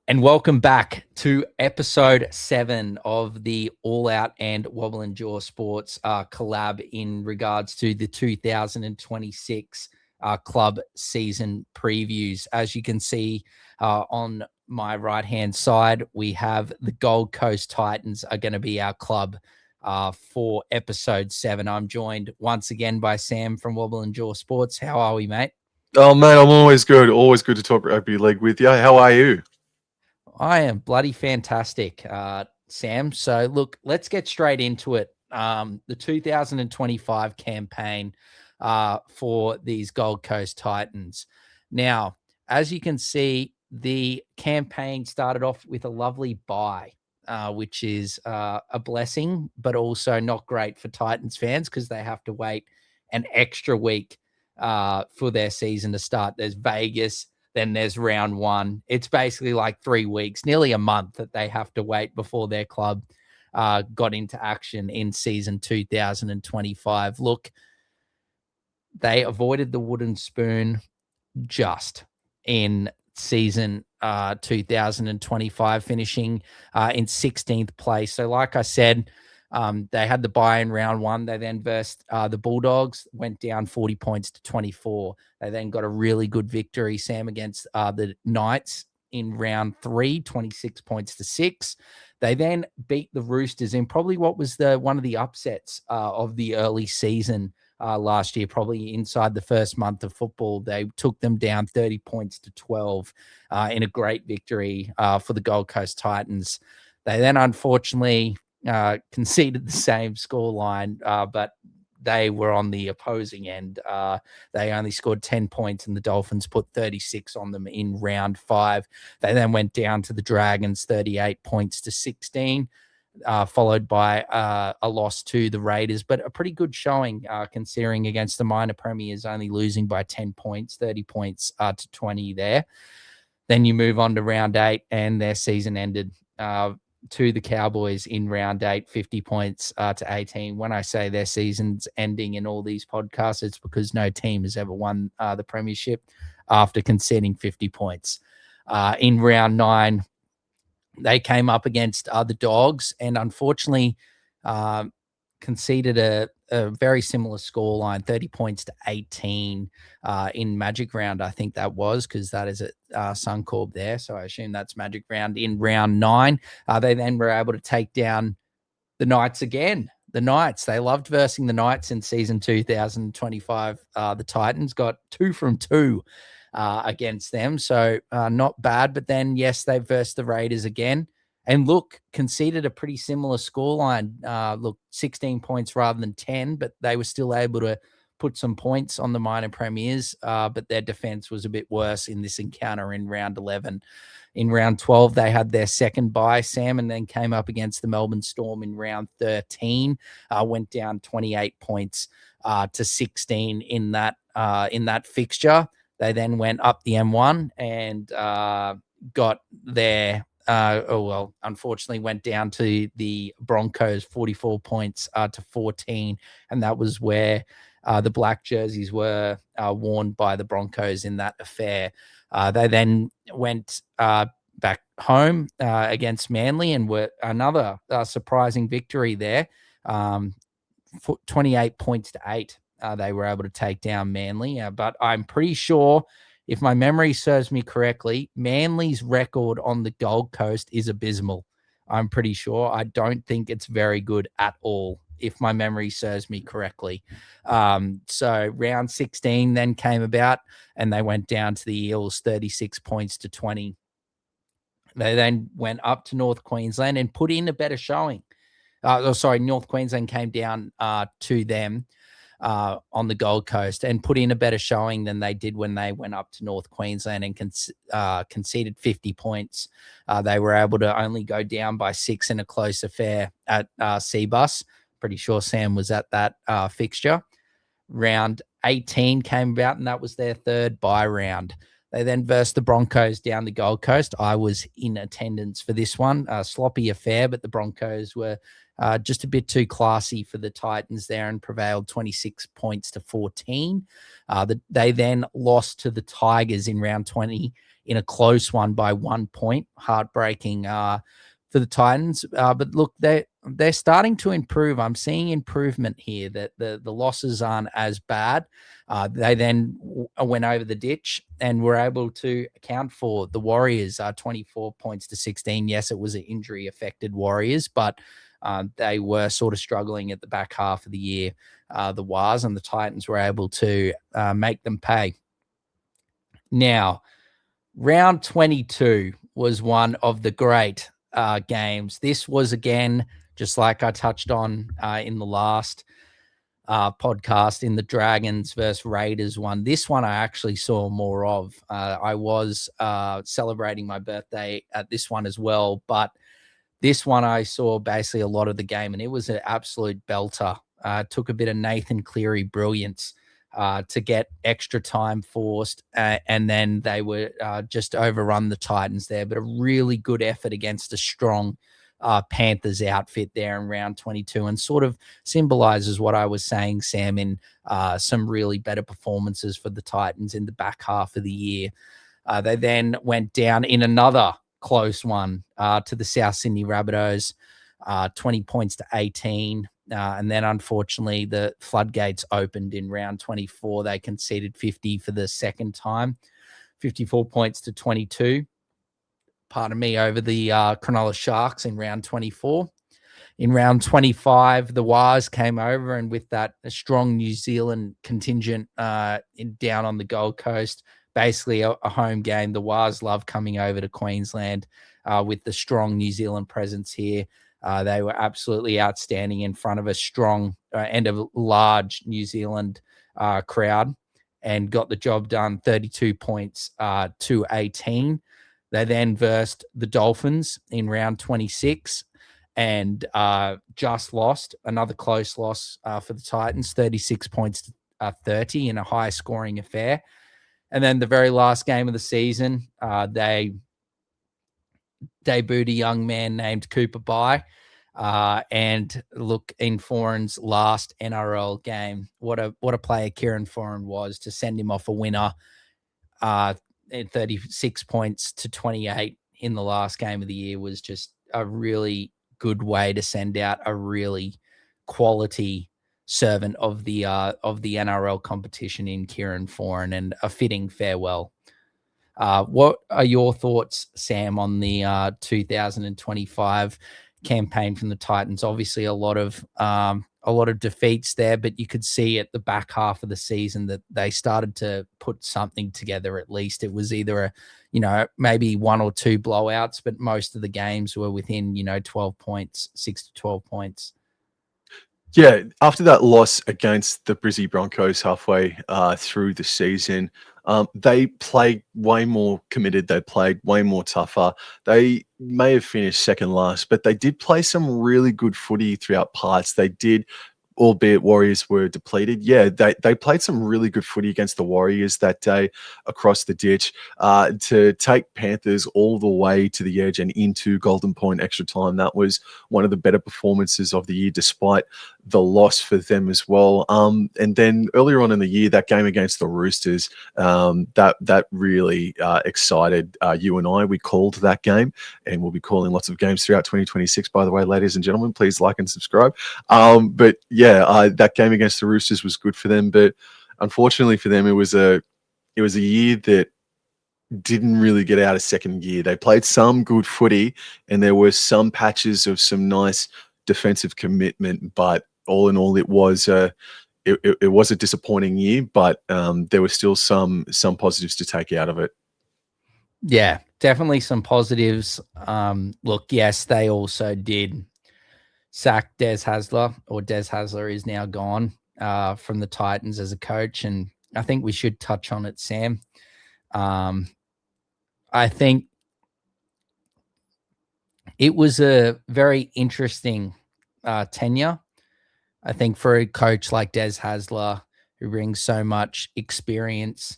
And welcome back to episode 7 of the All Out and Wobble and Jaw Sports collab in regards to the 2026 club season previews. As you can see on my right-hand side, we have the Gold Coast Titans are going to be our club for episode 7. I'm joined once again by Sam from Wobble and Jaw Sports. How are we, mate? Oh, mate, I'm always good. Always good to talk rugby league with you. How are you? I am bloody fantastic, Sam. So, look, let's get straight into it. The 2025 campaign for these Gold Coast Titans. Now, as you can see, the campaign started off with a lovely bye, which is a blessing, but also not great for Titans fans because they have to wait an extra week for their season to start. There's Vegas, then there's round 1. It's basically like 3 weeks, nearly a month that they have to wait before their club got into action in season 2025. Look, they avoided the wooden spoon just in season 2025, finishing in 16th place. So like I said, they had the bye in round 1. They then versed the Bulldogs, went down 40 points to 24. They then got a really good victory, Sam, against the Knights in round 3, 26 points to 6. They then beat the Roosters in probably what was one of the upsets of the early season last year, probably inside the first month of football. They took them down 30 points to 12 in a great victory for the Gold Coast Titans. They then unfortunately conceded the same scoreline, but they were on the opposing end. They only scored 10 points and the Dolphins put 36 on them in round 5. They then went down to the Dragons, 38 points to 16. Followed by a loss to the Raiders, but a pretty good showing considering against the minor premiers, only losing by 10 points, 30 points to 20 there. Then you move on to round 8 and their season ended to the Cowboys in round 8, 50 points to 18. When I say their season's ending in all these podcasts, it's because no team has ever won the premiership after conceding 50 points. In round 9, they came up against the Dogs and unfortunately conceded a very similar scoreline, 30 points to 18 in Magic Round. I think that was because that is at Suncorp there. So I assume that's Magic Round in round 9. They then were able to take down the Knights again. The Knights, they loved versing the Knights in season 2025. The Titans got 2 from 2 against them. So not bad. But then, yes, they versed the Raiders again. And look, conceded a pretty similar scoreline. Look, 16 points rather than 10, but they were still able to put some points on the minor premiers. But their defense was a bit worse in this encounter in round 11. In round 12, they had their second bye, Sam, and then came up against the Melbourne Storm in round 13. Went down 28 points to 16 in that fixture. They then went up the M1 and got their unfortunately went down to the Broncos, 44 points to 14. And that was where the black jerseys were worn by the Broncos in that affair. They then went back home against Manly and were another surprising victory there, 28 points to 8. They were able to take down Manly, but I'm pretty sure, if my memory serves me correctly, Manly's record on the Gold Coast is abysmal. I'm pretty sure. I don't think it's very good at all, if my memory serves me correctly. So round 16 then came about and they went down to the Eels, 36 points to 20. They then went up to North Queensland and put in a better showing. North Queensland came down to them on the Gold Coast and put in a better showing than they did when they went up to North Queensland and conceded 50 points. They were able to only go down by 6 in a close affair at Cbus. Pretty sure Sam was at that fixture. Round 18 came about, and that was their third bye round. They then versed the Broncos down the Gold Coast. I was in attendance for this one. A sloppy affair, but the Broncos were just a bit too classy for the Titans there and prevailed 26 points to 14. They then lost to the Tigers in round 20 in a close one by 1 point. Heartbreaking for the Titans. But look, they're starting to improve. I'm seeing improvement here, that the losses aren't as bad. They then went over the ditch and were able to account for the Warriors, 24 points to 16. Yes, it was an injury-affected Warriors, but they were sort of struggling at the back half of the year, the Wars, and the Titans were able to make them pay. Now, round 22 was one of the great games. This was, again, just like I touched on in the last podcast, in the Dragons versus Raiders one. This one I actually saw more of. I was celebrating my birthday at this one as well, but this one I saw basically a lot of the game, and it was an absolute belter. Took a bit of Nathan Cleary brilliance to get extra time forced, and then they were just overrun the Titans there. But a really good effort against a strong Panthers outfit there in round 22, and sort of symbolizes what I was saying, Sam, in some really better performances for the Titans in the back half of the year. They then went down in another close one to the South Sydney Rabbitohs, 20 points to 18. And then, unfortunately, the floodgates opened in round 24. They conceded 50 for the second time, 54 points to 22. Pardon me, over the Cronulla Sharks in round 24. In round 25, the Wars came over, and with that, a strong New Zealand contingent down on the Gold Coast, basically a home game. The Wars love coming over to Queensland with the strong New Zealand presence here. They were absolutely outstanding in front of a strong and a large New Zealand crowd, and got the job done, 32 points to 18. They then versed the Dolphins in round 26 and just lost. Another close loss for the Titans, 36 points to 30 in a high-scoring affair. And then the very last game of the season, they debuted a young man named Cooper Bye. And look, in Foran's last NRL game, what a player Kieran Foran was, to send him off a winner at 36 points to 28 in the last game of the year was just a really good way to send out a really quality servant of the NRL competition in Kieran Foran, and a fitting farewell. What are your thoughts, Sam, on the 2025 campaign from the Titans? Obviously, a lot of defeats there, but you could see at the back half of the season that they started to put something together. At least it was either maybe one or two blowouts, but most of the games were within 12 points, 6 to 12 points. Yeah, after that loss against the Brizzy Broncos halfway through the season, they played way more committed. They played way more tougher. They may have finished second last, but they did play some really good footy throughout parts. They did, albeit Warriors were depleted. Yeah, they played some really good footy against the Warriors that day across the ditch to take Panthers all the way to the edge and into Golden Point extra time. That was one of the better performances of the year, despite the loss for them as well. And then earlier on in the year, that game against the Roosters, that really excited you and I. We called that game, and we'll be calling lots of games throughout 2026, by the way, ladies and gentlemen. Please like and subscribe. But yeah, that game against the Roosters was good for them, but unfortunately for them, it was a year that didn't really get out of second gear. They played some good footy, and there were some patches of some nice defensive commitment, but all in all, it was a disappointing year. But there were still some positives to take out of it. Yeah, definitely some positives. Look, yes, they also did sack Des Hasler, or Des Hasler is now gone from the Titans as a coach, and I think we should touch on it, Sam. I think it was a very interesting tenure. I think for a coach like Des Hasler, who brings so much experience,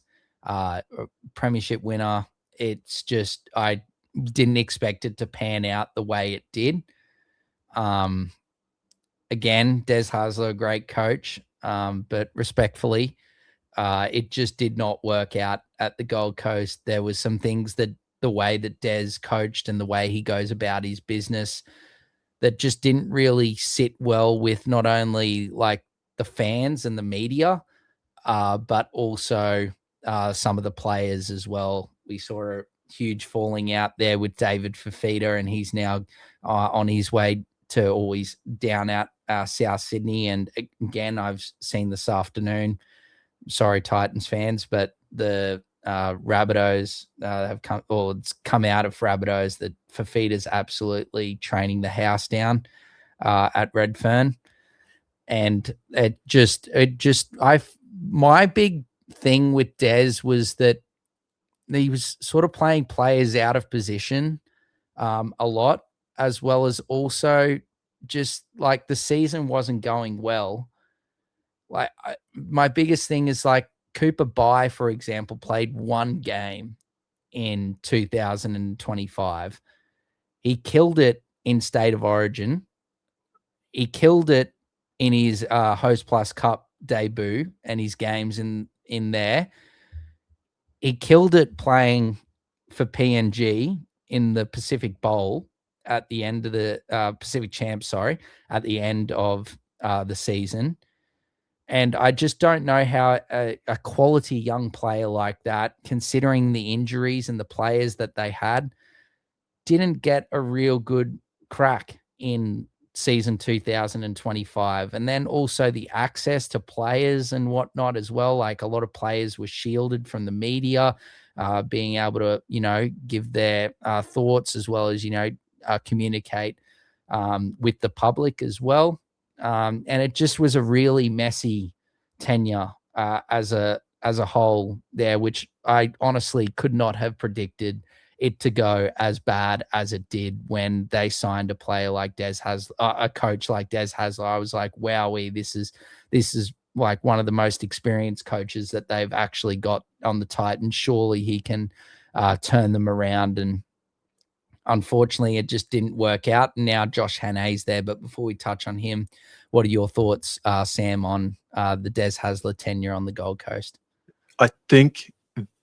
premiership winner, it's just, I didn't expect it to pan out the way it did. again, Des Hasler, a great coach, but respectfully, it just did not work out at the Gold Coast. There was some things that the way that Des coached and the way he goes about his business that just didn't really sit well with not only like the fans and the media, but also some of the players as well. We saw a huge falling out there with David Fafita, and he's now on his way to always down out South Sydney. And again, I've seen this afternoon, sorry, Titans fans, but the Rabbitohs have come, or it's come out of Rabbitohs that Fafita's absolutely training the house down at Redfern. And my big thing with Des was that he was sort of playing players out of position a lot, as well as also just like the season wasn't going well. Like my biggest thing is like Cooper Bye, for example, played one game in 2025. He killed it in State of Origin. He killed it in his Host Plus Cup debut and his games in there. He killed it playing for PNG in the Pacific Bowl at the end of the Pacific Champs, at the end of the season. And I just don't know how a quality young player like that, considering the injuries and the players that they had, didn't get a real good crack in season 2025. And then also the access to players and whatnot as well. Like a lot of players were shielded from the media, being able to, give their thoughts as well as, communicate with the public as well. And it just was a really messy tenure as a whole there, which I honestly could not have predicted it to go as bad as it did when they signed a player like Des Hasler, a coach like Des Hasler. I was like, wowee, this is like one of the most experienced coaches that they've actually got on the Titans. Surely he can turn them around. And unfortunately, it just didn't work out. Now Josh Hannay's there. But before we touch on him, what are your thoughts, Sam, on the Des Hasler tenure on the Gold Coast? I think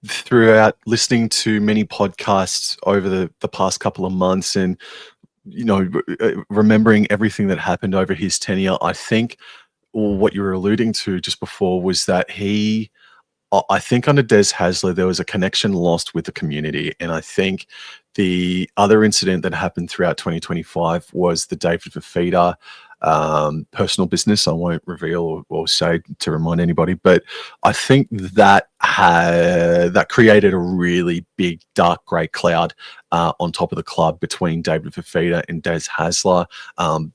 throughout listening to many podcasts over the past couple of months and, remembering everything that happened over his tenure, I think what you were alluding to just before was that I think under Des Hasler, there was a connection lost with the community. And I think the other incident that happened throughout 2025 was the David Fafita personal business. I won't reveal or say to remind anybody, but I think that created a really big dark grey cloud on top of the club between David Fafita and Des Hasler.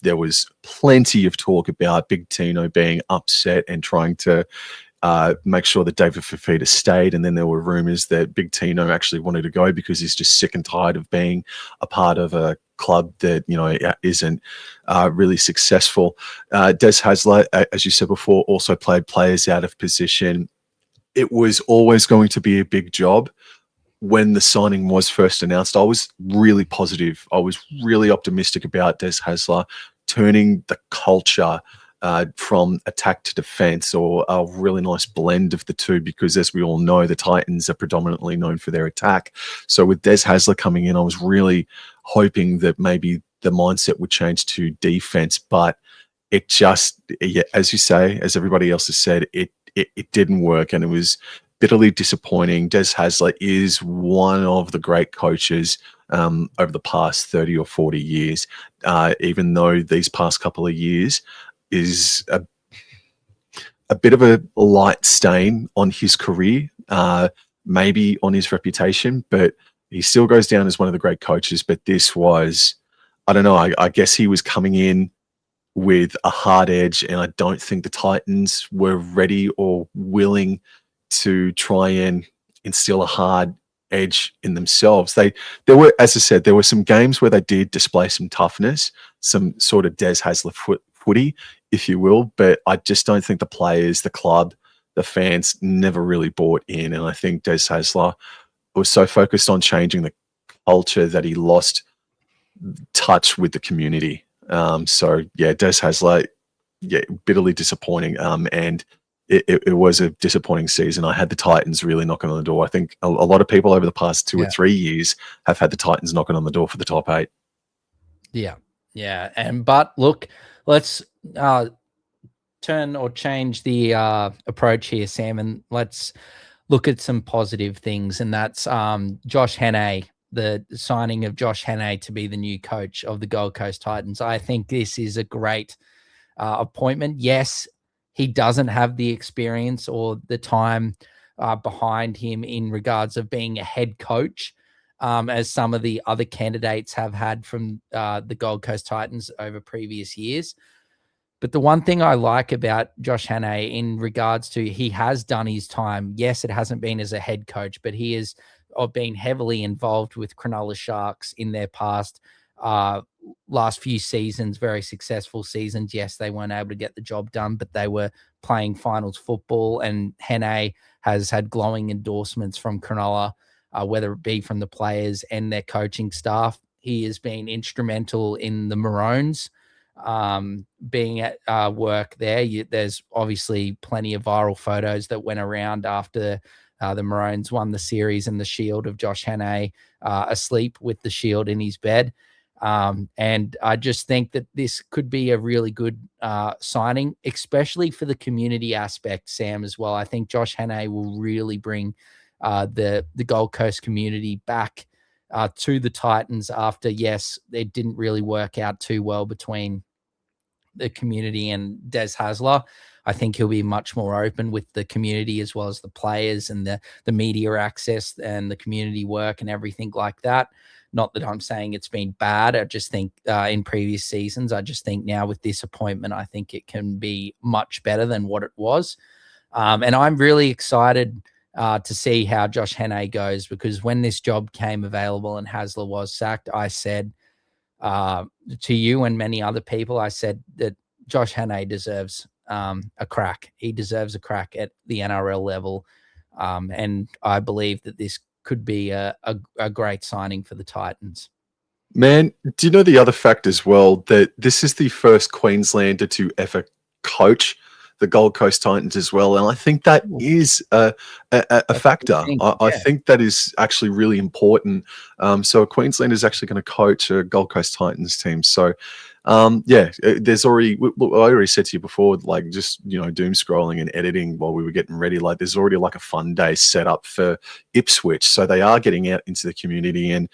There was plenty of talk about Big Tino being upset and trying to make sure that David Fafita stayed. And then there were rumors that Big Tino actually wanted to go because he's just sick and tired of being a part of a club that, isn't really successful. Des Hasler, as you said before, also played players out of position. It was always going to be a big job. When the signing was first announced, I was really positive. I was really optimistic about Des Hasler turning the culture from attack to defense, or a really nice blend of the two, because as we all know, the Titans are predominantly known for their attack. So with Des Hasler coming in, I was really hoping that maybe the mindset would change to defense, but it just, as you say, as everybody else has said, it didn't work, and it was bitterly disappointing. Des Hasler is one of the great coaches over the past 30 or 40 years, even though these past couple of years is a bit of a light stain on his career, maybe on his reputation, but he still goes down as one of the great coaches. But this was, I don't know, I guess he was coming in with a hard edge, and I don't think the Titans were ready or willing to try and instill a hard edge in themselves. There were, as I said, there were some games where they did display some toughness, some sort of Des Hasler footy, if you will, but I just don't think the players, the club, the fans never really bought in. And I think Des Hasler was so focused on changing the culture that he lost touch with the community. So yeah, Des Hasler, yeah, bitterly disappointing. And it was a disappointing season. I had the Titans really knocking on the door. I think a lot of people over the past 2 or Yeah. 3 years have had the Titans knocking on the door for the top 8. Yeah. Yeah. But look, let's turn or change the approach here, Sam, and let's look at some positive things. And that's Josh Hannay, the signing of Josh Hannay to be the new coach of the Gold Coast Titans. I think this is a great appointment. Yes, he doesn't have the experience or the time behind him in regards of being a head coach, as some of the other candidates have had from the Gold Coast Titans over previous years. But the one thing I like about Josh Hannay in regards to he has done his time. Yes, it hasn't been as a head coach, but he has been heavily involved with Cronulla Sharks in their past last few seasons, very successful seasons. Yes, they weren't able to get the job done, but they were playing finals football. And Hannay has had glowing endorsements from Cronulla, whether it be from the players and their coaching staff. He has been instrumental in the Maroons being at work there. There's obviously plenty of viral photos that went around after the Maroons won the series and the shield of Josh Hannay asleep with the shield in his bed. And I just think that this could be a really good signing, especially for the community aspect, Sam, as well. I think Josh Hannay will really bring the Gold Coast community back to the Titans after, yes, it didn't really work out too well between the community and Des Hasler. I think he'll be much more open with the community as well as the players and the media access and the community work and everything like that. Not that I'm saying it's been bad. I just think in previous seasons, I just think now with this appointment, I think it can be much better than what it was. And I'm really excited to see how Josh Hannay goes, because when this job came available and Hasler was sacked, I said to you and many other people, I said that Josh Hannay deserves a crack. He deserves a crack at the NRL level. And I believe that this could be a great signing for the Titans. Man, do you know the other fact as well, that this is the first Queenslander to ever coach the Gold Coast Titans as well? And I think that is a factor. I think that is actually really important. So a Queenslander is actually going to coach a Gold Coast Titans team. So yeah, there's already, I already said to you before, like just, you know, doom scrolling and editing while we were getting ready, like there's already like a fun day set up for Ipswich. So they are getting out into the community. And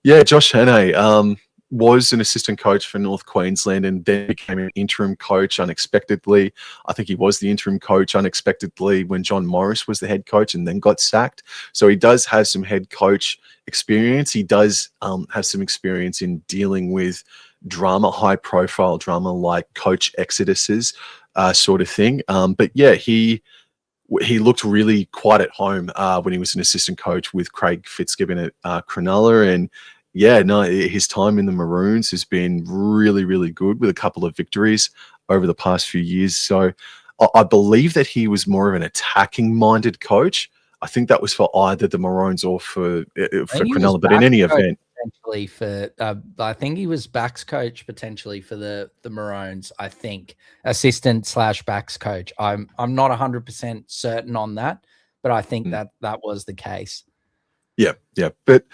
yeah, Josh Hannay was an assistant coach for North Queensland and then became an interim coach unexpectedly. I think he was the interim coach unexpectedly when John Morris was the head coach and then got sacked. So he does have some head coach experience. He does have some experience in dealing with drama, high-profile drama like coach exoduses sort of thing. But yeah, he looked really quite at home when he was an assistant coach with Craig Fitzgibbon at Cronulla. And yeah, no, his time in the Maroons has been really, really good with a couple of victories over the past few years. So I believe that he was more of an attacking-minded coach. I think that was for either the Maroons or for Cronulla, but in any event. Potentially for, I think he was backs coach potentially for the Maroons. I think assistant / backs coach. I'm not 100% certain on that, but I think that was the case. Yeah, but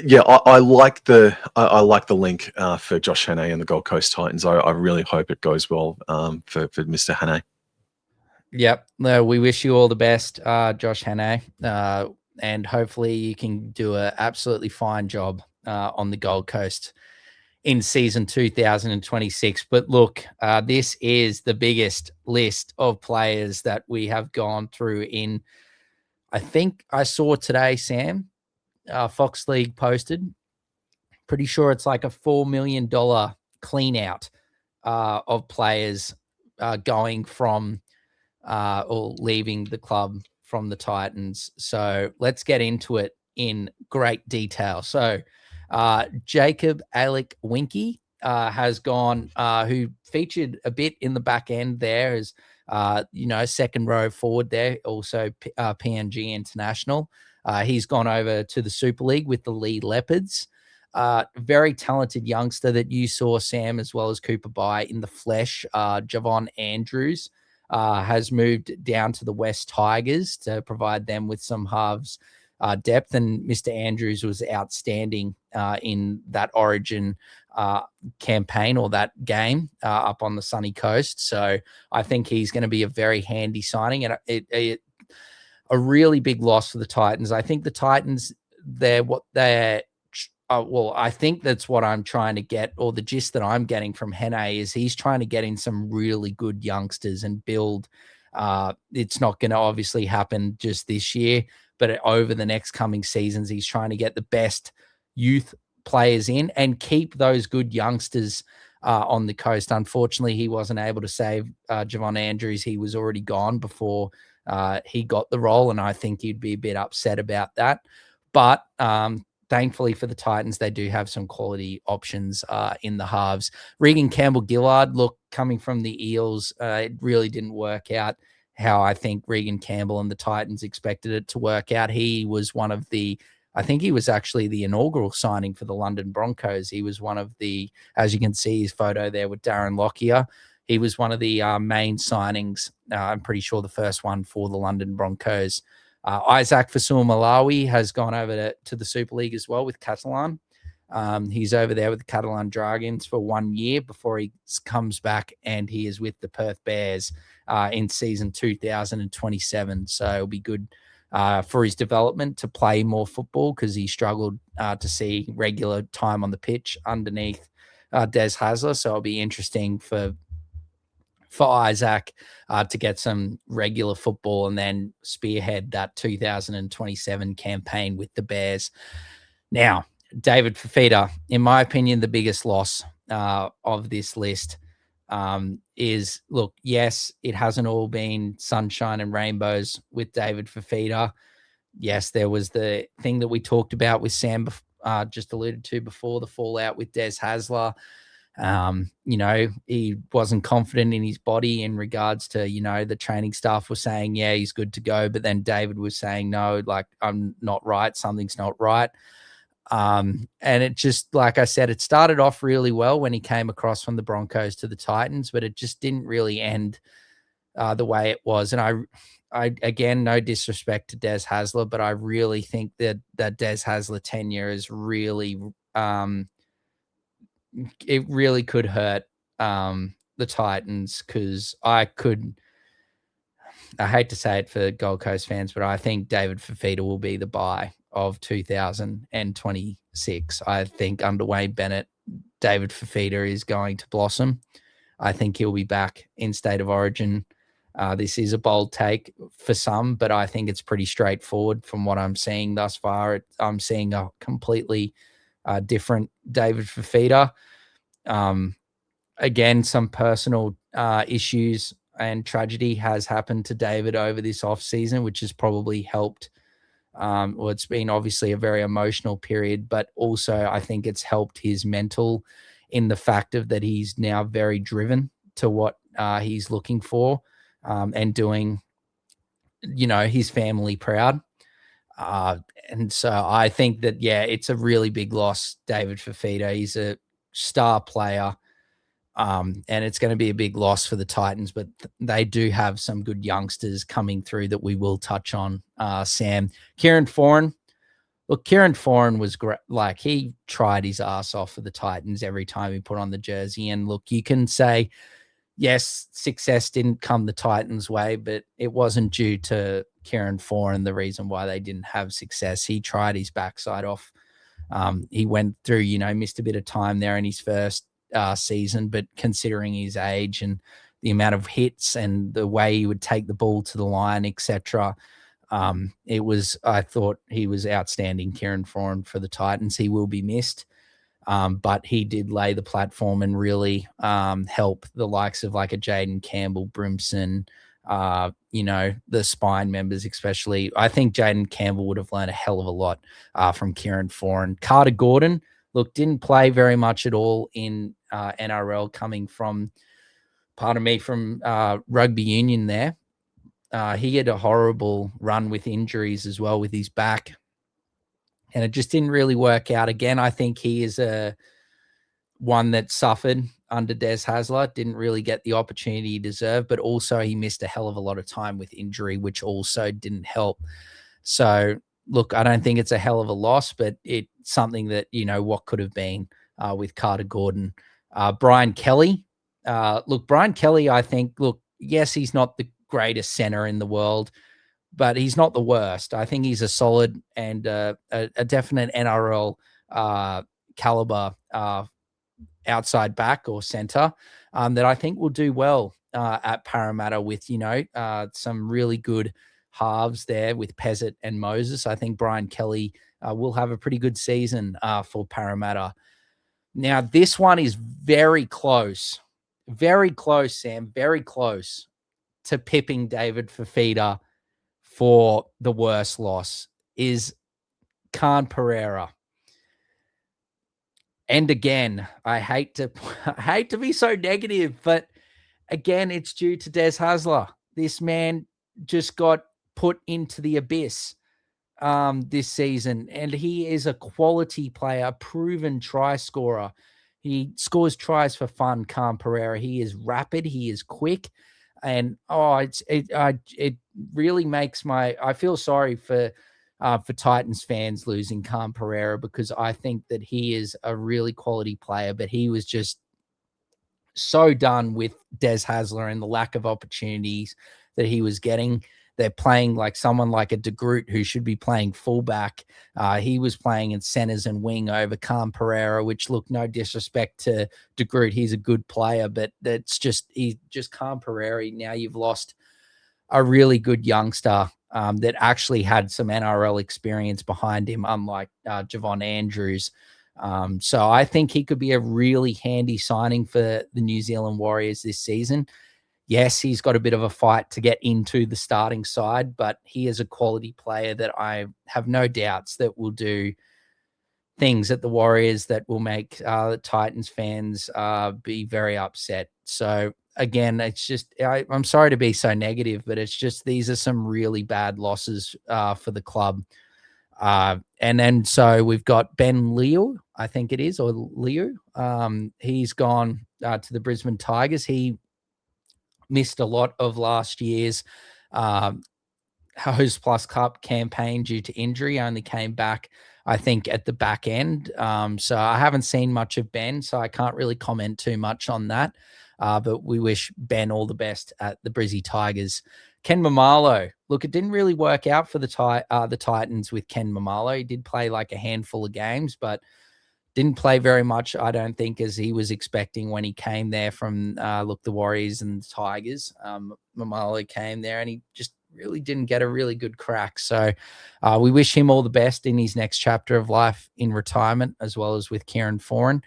yeah, I like the link for Josh Hannay and the Gold Coast Titans. I really hope it goes well for Mr. Hannay. Yep. No, we wish you all the best, Josh Hannay. And hopefully you can do an absolutely fine job on the Gold Coast in season 2026. But look, this is the biggest list of players that we have gone through in, I think I saw today, Sam, Fox League posted, pretty sure it's like a $4 million clean out of players going from or leaving the club from the Titans. So let's get into it in great detail. So Jacob Alec Winky has gone, who featured a bit in the back end there as, second row forward there, also PNG International. He's gone over to the Super League with the Leigh Leopards. very talented youngster that you saw, Sam, as well as Cooper By in the flesh. Javon Andrews has moved down to the West Tigers to provide them with some halves depth. And Mr. Andrews was outstanding in that Origin campaign or that game up on the sunny coast. So I think he's going to be a very handy signing, and a really big loss for the Titans. I think the Titans, well, I think that's what I'm trying to get, or the gist that I'm getting from Hene is he's trying to get in some really good youngsters and build. It's not going to obviously happen just this year, but over the next coming seasons, he's trying to get the best youth players in and keep those good youngsters on the coast. Unfortunately, he wasn't able to save Javon Andrews. He was already gone before he got the role, and I think he'd be a bit upset about that. But thankfully for the Titans, they do have some quality options in the halves. Regan Campbell-Gillard, look, coming from the Eels, it really didn't work out how I think Regan Campbell and the Titans expected it to work out. He was one of the, I think he was actually the inaugural signing for the London Broncos. He was one of the, as you can see his photo there with Darren Lockyer, he was one of the main signings. I'm pretty sure the first one for the London Broncos. Isaac Fasul-Malawi has gone over to the Super League as well with Catalan. He's over there with the Catalan Dragons for 1 year before he comes back, and he is with the Perth Bears in season 2027. So it'll be good for his development to play more football, because he struggled to see regular time on the pitch underneath Des Hasler. So it'll be interesting for Isaac to get some regular football and then spearhead that 2027 campaign with the Bears. Now, David Fifita, in my opinion, the biggest loss of this list is, look, yes, it hasn't all been sunshine and rainbows with David Fifita. Yes, there was the thing that we talked about with Sam just alluded to before, the fallout with Des Hasler. He wasn't confident in his body in regards to, the training staff was saying, yeah, he's good to go. But then David was saying, no, like, I'm not right. Something's not right. And it just, like I said, it started off really well when he came across from the Broncos to the Titans, but it just didn't really end the way it was. And I again, no disrespect to Des Hasler, but I really think that Des Hasler tenure is really, it really could hurt the Titans, because I hate to say it for Gold Coast fans, but I think David Fifita will be the buy of 2026. I think under Wayne Bennett, David Fifita is going to blossom. I think he'll be back in State of Origin. This is a bold take for some, but I think it's pretty straightforward from what I'm seeing thus far. I'm seeing a completely different David Fifita. Again, some personal issues and tragedy has happened to David over this off season, which has probably helped. Well, it's been obviously a very emotional period, but also I think it's helped his mental in the fact of that he's now very driven to what he's looking for and doing, his family proud. And so I think that, yeah, it's a really big loss, David Fifita. He's a star player. And it's going to be a big loss for the Titans, but they do have some good youngsters coming through that we will touch on, Sam. Kieran Foran. Look, Kieran Foran was great. Like, he tried his ass off for the Titans every time he put on the jersey. And look, you can say, yes, success didn't come the Titans' way, but it wasn't due to Kieran Foran the reason why they didn't have success. He tried his backside off. He went through, missed a bit of time there in his first season, but considering his age and the amount of hits and the way he would take the ball to the line, etc., I thought he was outstanding, Kieran Foran, for the Titans. He will be missed, but he did lay the platform and really help the likes of like a Jaden Campbell, Brimson, the spine members especially. I think Jaden Campbell would have learned a hell of a lot from Kieran Foran. Carter Gordon, look, didn't play very much at all in NRL, coming from, from rugby union there. He had a horrible run with injuries as well with his back. and it just didn't really work out. Again, I think he is a one that suffered under Des Hasler, didn't really get the opportunity he deserved, but also he missed a hell of a lot of time with injury, which also didn't help. So, look, I don't think it's a hell of a loss, but it's something that, what could have been with Carter Gordon. Brian Kelly. Brian Kelly, I think, yes, he's not the greatest center in the world, but he's not the worst. I think he's a solid and a definite NRL caliber outside back or center that I think will do well at Parramatta with, some really good halves there with Pezzett and Moses. I think Brian Kelly will have a pretty good season for Parramatta. Now, this one is very close, Sam, very close to pipping David Fafita for the worst loss is Khan Pereira. And again, I hate to be so negative, but again, it's due to Des Hasler. This man just got put into the abyss this season, and he is a quality player, a proven try scorer. He scores tries for fun, Khan Pereira. He is rapid, he is quick, and it really makes I feel sorry for Titans fans losing Khan Pereira, because I think that he is a really quality player, but he was just so done with Des Hasler and the lack of opportunities that he was getting. They're playing like someone like a De Groot who should be playing fullback. He was playing in centers and wing over Khan Pereira, which, look, no disrespect to De Groot, he's a good player, but he's just Khan Pereira. Now you've lost a really good youngster that actually had some NRL experience behind him, unlike Javon Andrews. So I think he could be a really handy signing for the New Zealand Warriors this season. Yes, he's got a bit of a fight to get into the starting side, but he is a quality player that I have no doubts that will do things at the Warriors that will make the Titans fans be very upset. So again, it's just, I'm sorry to be so negative, but it's just, these are some really bad losses for the club. And then so we've got Ben Leo, I think it is, or Leo. He's gone to the Brisbane Tigers. He missed a lot of last year's Hose Plus Cup campaign due to injury, only came back, I think, at the back end. So I haven't seen much of Ben, so I can't really comment too much on that. But we wish Ben all the best at the Brizzy Tigers. Ken Mamalo, look, it didn't really work out for the Titans with Ken Mamalo. He did play like a handful of games, but didn't play very much, I don't think, as he was expecting when he came there from, the Warriors and the Tigers. Mamalo came there and he just really didn't get a really good crack. So we wish him all the best in his next chapter of life in retirement, as well as with Kieran Foran.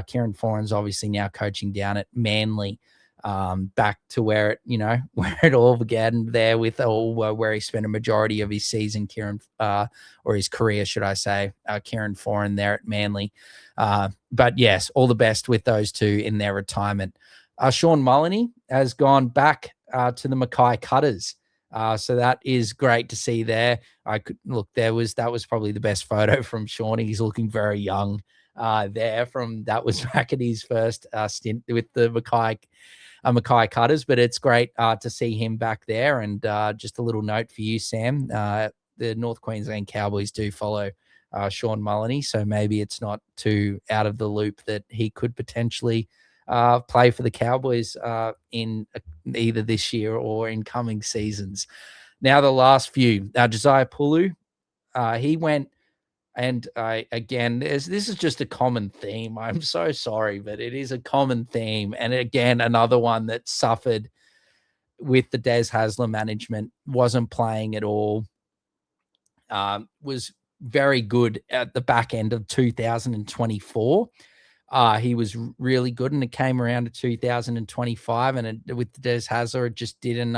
Kieran Foran's obviously now coaching down at Manly, back to where it all began there with where he spent a majority of his season, or his career, should I say, Kieran Foran there at Manly. But yes, all the best with those two in their retirement. Sean Mulliny has gone back to the Mackay Cutters. So that is great to see there. That was probably the best photo from Sean. He's looking very young that was back at his first stint with the Mackay Cutters, but it's great to see him back there. And just a little note for you, Sam, the North Queensland Cowboys do follow Sean Mulliny, so maybe it's not too out of the loop that he could potentially play for the Cowboys in either this year or in coming seasons. Now the last few, Josiah Pulu, he went, and again, this is just a common theme. I'm so sorry, but it is a common theme. And again, another one that suffered with the Des Hasler management, wasn't playing at all, was very good at the back end of 2024. He was really good, and it came around to 2025, and with the Des Hasler, it just didn't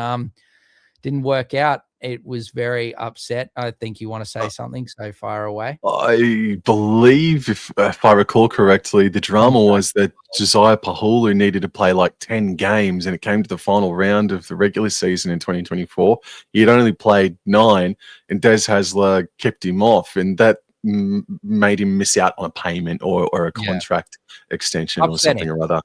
work out. It was very upset. I think you want to say something so far away. I believe, if I recall correctly, the drama was that Josiah Pahulu needed to play like 10 games, and it came to the final round of the regular season in 2024. He had only played 9, and Des Hasler kept him off, and that made him miss out on a payment or a contract extension or something or other.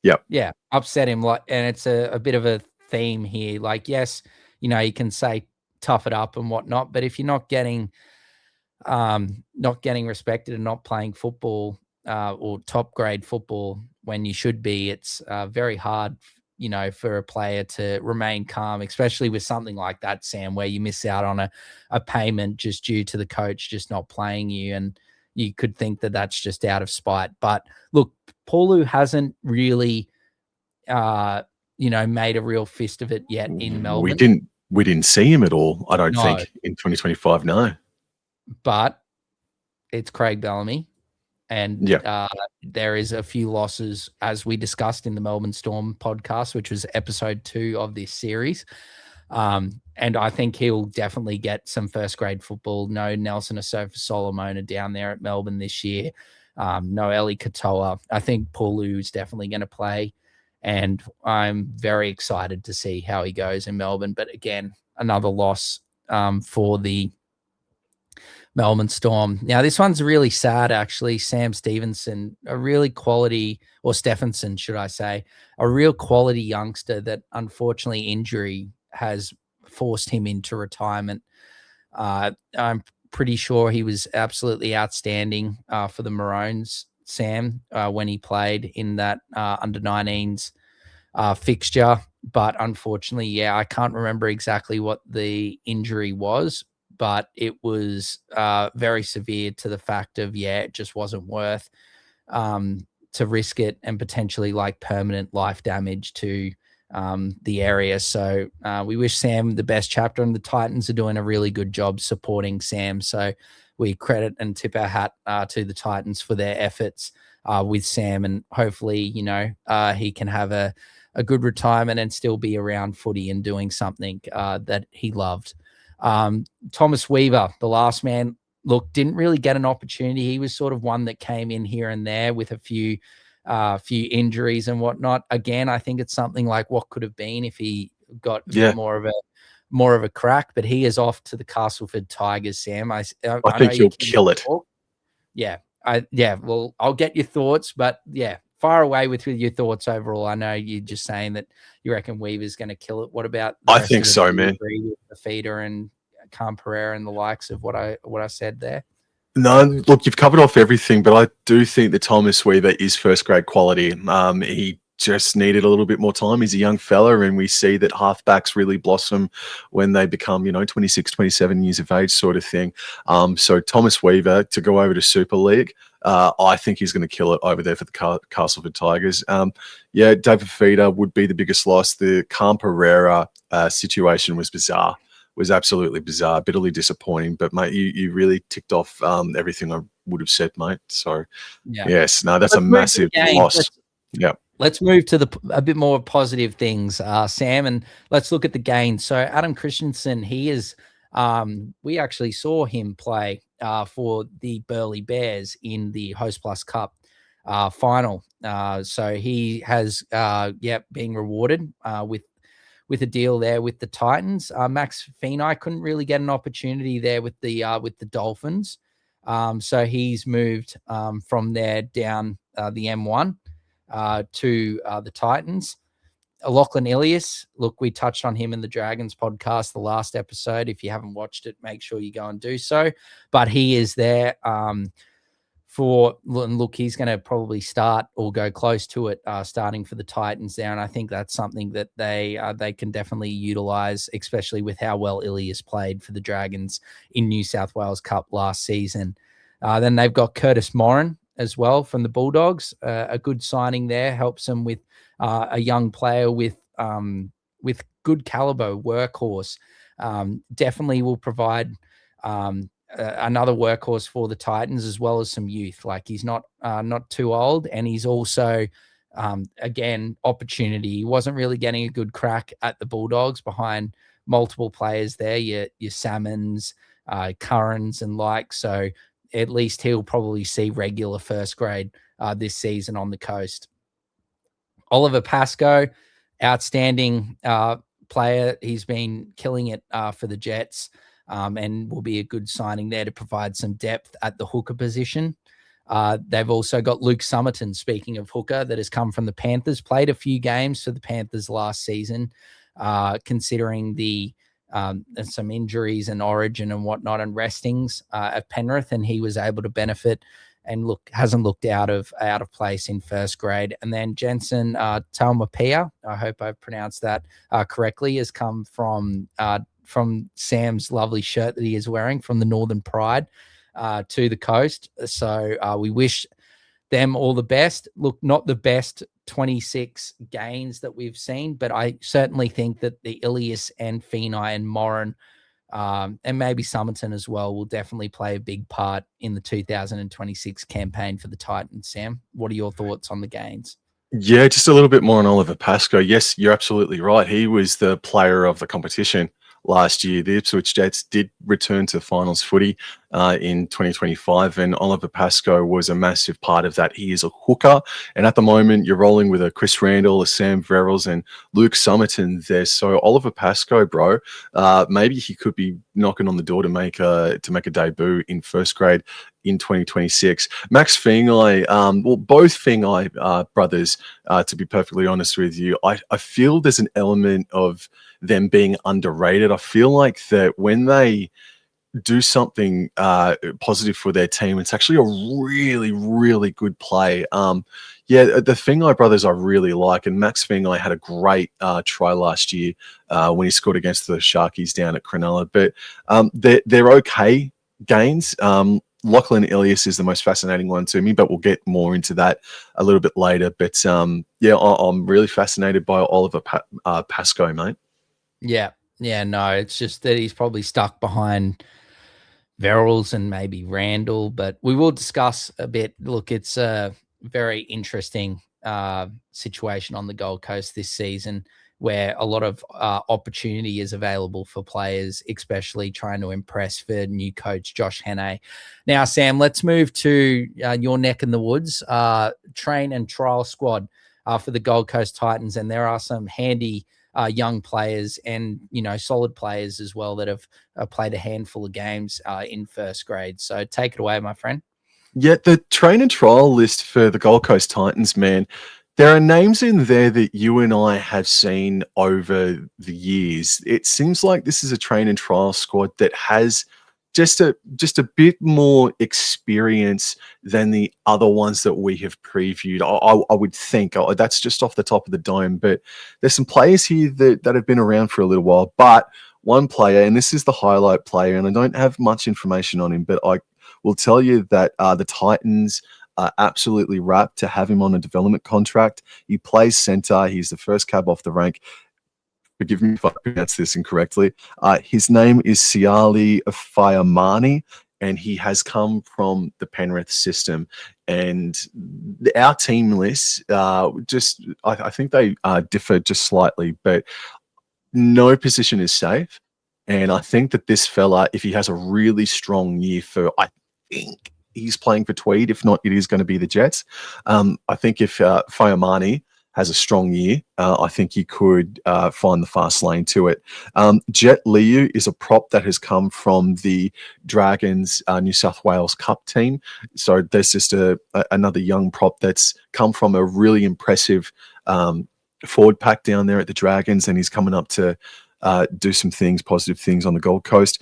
Yep. Yeah, upset him. And it's a bit of a theme here. Like, yes, you can say tough it up and whatnot, but if you're not getting respected and not playing football or top grade football when you should be, it's very hard, for a player to remain calm, especially with something like that, Sam, where you miss out on a payment just due to the coach just not playing you. And you could think that that's just out of spite. But look, Paulu hasn't really, made a real fist of it yet in Melbourne. We didn't see him at all, I don't No. think, in 2025, no. But it's Craig Bellamy. And there is a few losses, as we discussed in the Melbourne Storm podcast, which was episode 2 of this series. And I think he'll definitely get some first grade football. No Nelson Asofa Solomona down there at Melbourne this year. No Eli Katoa. I think Paulu is definitely going to play. And I'm very excited to see how he goes in Melbourne. But again, another loss for the Melbourne Storm. Now, this one's really sad, actually. Sam Stevenson, a really quality, or Stephenson, should I say, a real quality youngster that unfortunately injury has forced him into retirement. I'm pretty sure he was absolutely outstanding for the Maroons, Sam, when he played in that under-19s fixture. But unfortunately, I can't remember exactly what the injury was, but it was very severe to the fact of, it just wasn't worth to risk it and potentially like permanent life damage to the area. So we wish Sam the best chapter, and the Titans are doing a really good job supporting Sam. So we credit and tip our hat to the Titans for their efforts with Sam, and hopefully, he can have a good retirement and still be around footy and doing something that he loved. Thomas Weaver, the last man, look, didn't really get an opportunity. He was sort of one that came in here and there with a few injuries and whatnot. Again, I think it's something like what could have been if he got more of a crack. But he is off to the Castleford Tigers, Sam. I think he'll kill it. Well, I'll get your thoughts, but far away with your thoughts overall. I know you're just saying that you reckon Weaver's going to kill it. What about? I think so, man. Agree with the feeder and Cam Pereira and the likes of what I said there. No, look, you've covered off everything, but I do think that Thomas Weaver is first grade quality. He just needed a little bit more time. He's a young fella, and we see that halfbacks really blossom when they become, 26, 27 years of age sort of thing. So Thomas Weaver to go over to Super League, I think he's going to kill it over there for the Castleford Tigers. David Feeder would be the biggest loss. The Cam Pereira situation was bizarre. Was absolutely bizarre, bitterly disappointing. But mate, you really ticked off everything I would have said, mate. So yes, no, that's a massive loss. Let's move to a bit more positive things, Sam, and let's look at the gains. So Adam Christensen, he is. We actually saw him play for the Burleigh Bears in the Host Plus Cup final. So he has being rewarded with a deal there with the Titans. Max Feeney couldn't really get an opportunity there with the Dolphins. So he's moved from there down the M1 to the Titans. Lachlan Ilias, look, we touched on him in the Dragons podcast, the last episode. If you haven't watched it, make sure you go and do so. But he is there look, he's going to probably start or go close to it, starting for the Titans there. And I think that's something that they can definitely utilize, especially with how well Ilias played for the Dragons in New South Wales Cup last season. Then they've got Curtis Morin as well from the Bulldogs. A good signing there, helps them with a young player with good caliber, workhorse. Definitely will provide another workhorse for the Titans, as well as some youth. Like, he's not too old, and he's also again, opportunity. He wasn't really getting a good crack at the Bulldogs behind multiple players there, your Salmons, Currans and like. So at least he'll probably see regular first grade this season on the coast. Oliver Pascoe, outstanding player. He's been killing it for the Jets. and will be a good signing there to provide some depth at the hooker position. They've also got Luke Summerton, speaking of hooker, that has come from the Panthers, played a few games for the Panthers last season, considering the some injuries and origin and whatnot and restings at Penrith, and he was able to benefit and hasn't looked out of place in first grade. And then Jensen Taumapea, I hope I've pronounced that correctly, has come from Sam's lovely shirt that he is wearing from the Northern Pride to the coast. So we wish them all the best. Look, not the best 26 gains that we've seen, but I certainly think that the Ilias and Feeney and Morin and maybe Summerton as well will definitely play a big part in the 2026 campaign for the Titans. Sam, what are your thoughts on the gains? Yeah, just a little bit more on Oliver Pascoe. Yes, you're absolutely right. He was the player of the competition last year. The Ipswich Jets did return to finals footy in 2025, and Oliver Pascoe was a massive part of that. He is a hooker, and at the moment you're rolling with a Chris Randall, a Sam Verrills, and Luke Summerton there. So Oliver Pascoe, bro, maybe he could be knocking on the door to make a debut in first grade in 2026. Max Feeney, well, both Feeney brothers, to be perfectly honest with you, I feel there's an element of them being underrated. I feel like that when they do something positive for their team, it's actually a really, really good play. Yeah, the Feeney brothers I really like, and Max Feeney had a great try last year when he scored against the Sharkies down at Cronulla. But they're okay gains. Lachlan Ilias is the most fascinating one to me, but we'll get more into that a little bit later. But yeah, I'm really fascinated by Oliver Pascoe, mate. Yeah, no, it's just that he's probably stuck behind Verrills and maybe Randall, but we will discuss a bit. Look, it's a very interesting situation on the Gold Coast this season, where a lot of opportunity is available for players, especially trying to impress for new coach Josh Hannay. Now, Sam, let's move to your neck in the woods, train and trial squad for the Gold Coast Titans, and there are some handy young players and, solid players as well that have played a handful of games in first grade. So take it away, my friend. Yeah, the train and trial list for the Gold Coast Titans, man, there are names in there that you and I have seen over the years. It seems like this is a train and trial squad that has just a bit more experience than the other ones that we have previewed. I would think that's just off the top of the dome, but there's some players here that have been around for a little while. But one player, and this is the highlight player, and I don't have much information on him, but I will tell you that the Titans are absolutely wrapped to have him on a development contract. He plays center. He's the first cab off the rank. Forgive me if I pronounce this incorrectly. His name is Siali Fayamani, and he has come from the Penrith system. And our team lists, I think they differ just slightly, but no position is safe. And I think that this fella, if he has a really strong year I think he's playing for Tweed. If not, it is going to be the Jets. I think if Fayamani has a strong year, I think he could find the fast lane to it. Jet Liu is a prop that has come from the Dragons New South Wales Cup team. So there's just another young prop that's come from a really impressive forward pack down there at the Dragons, and he's coming up to do some positive things on the Gold Coast.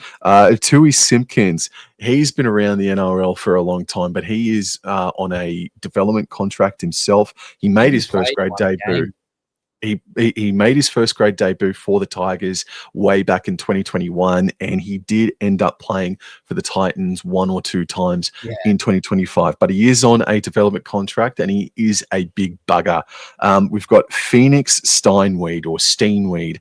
Tui Simpkins, he's been around the NRL for a long time, but he is on a development contract himself. He made his first grade debut. He made his first grade debut for the Tigers way back in 2021, and he did end up playing for the Titans one or two times in 2025. But he is on a development contract, and he is a big bugger. We've got Phoenix Steinweed or Steinweed.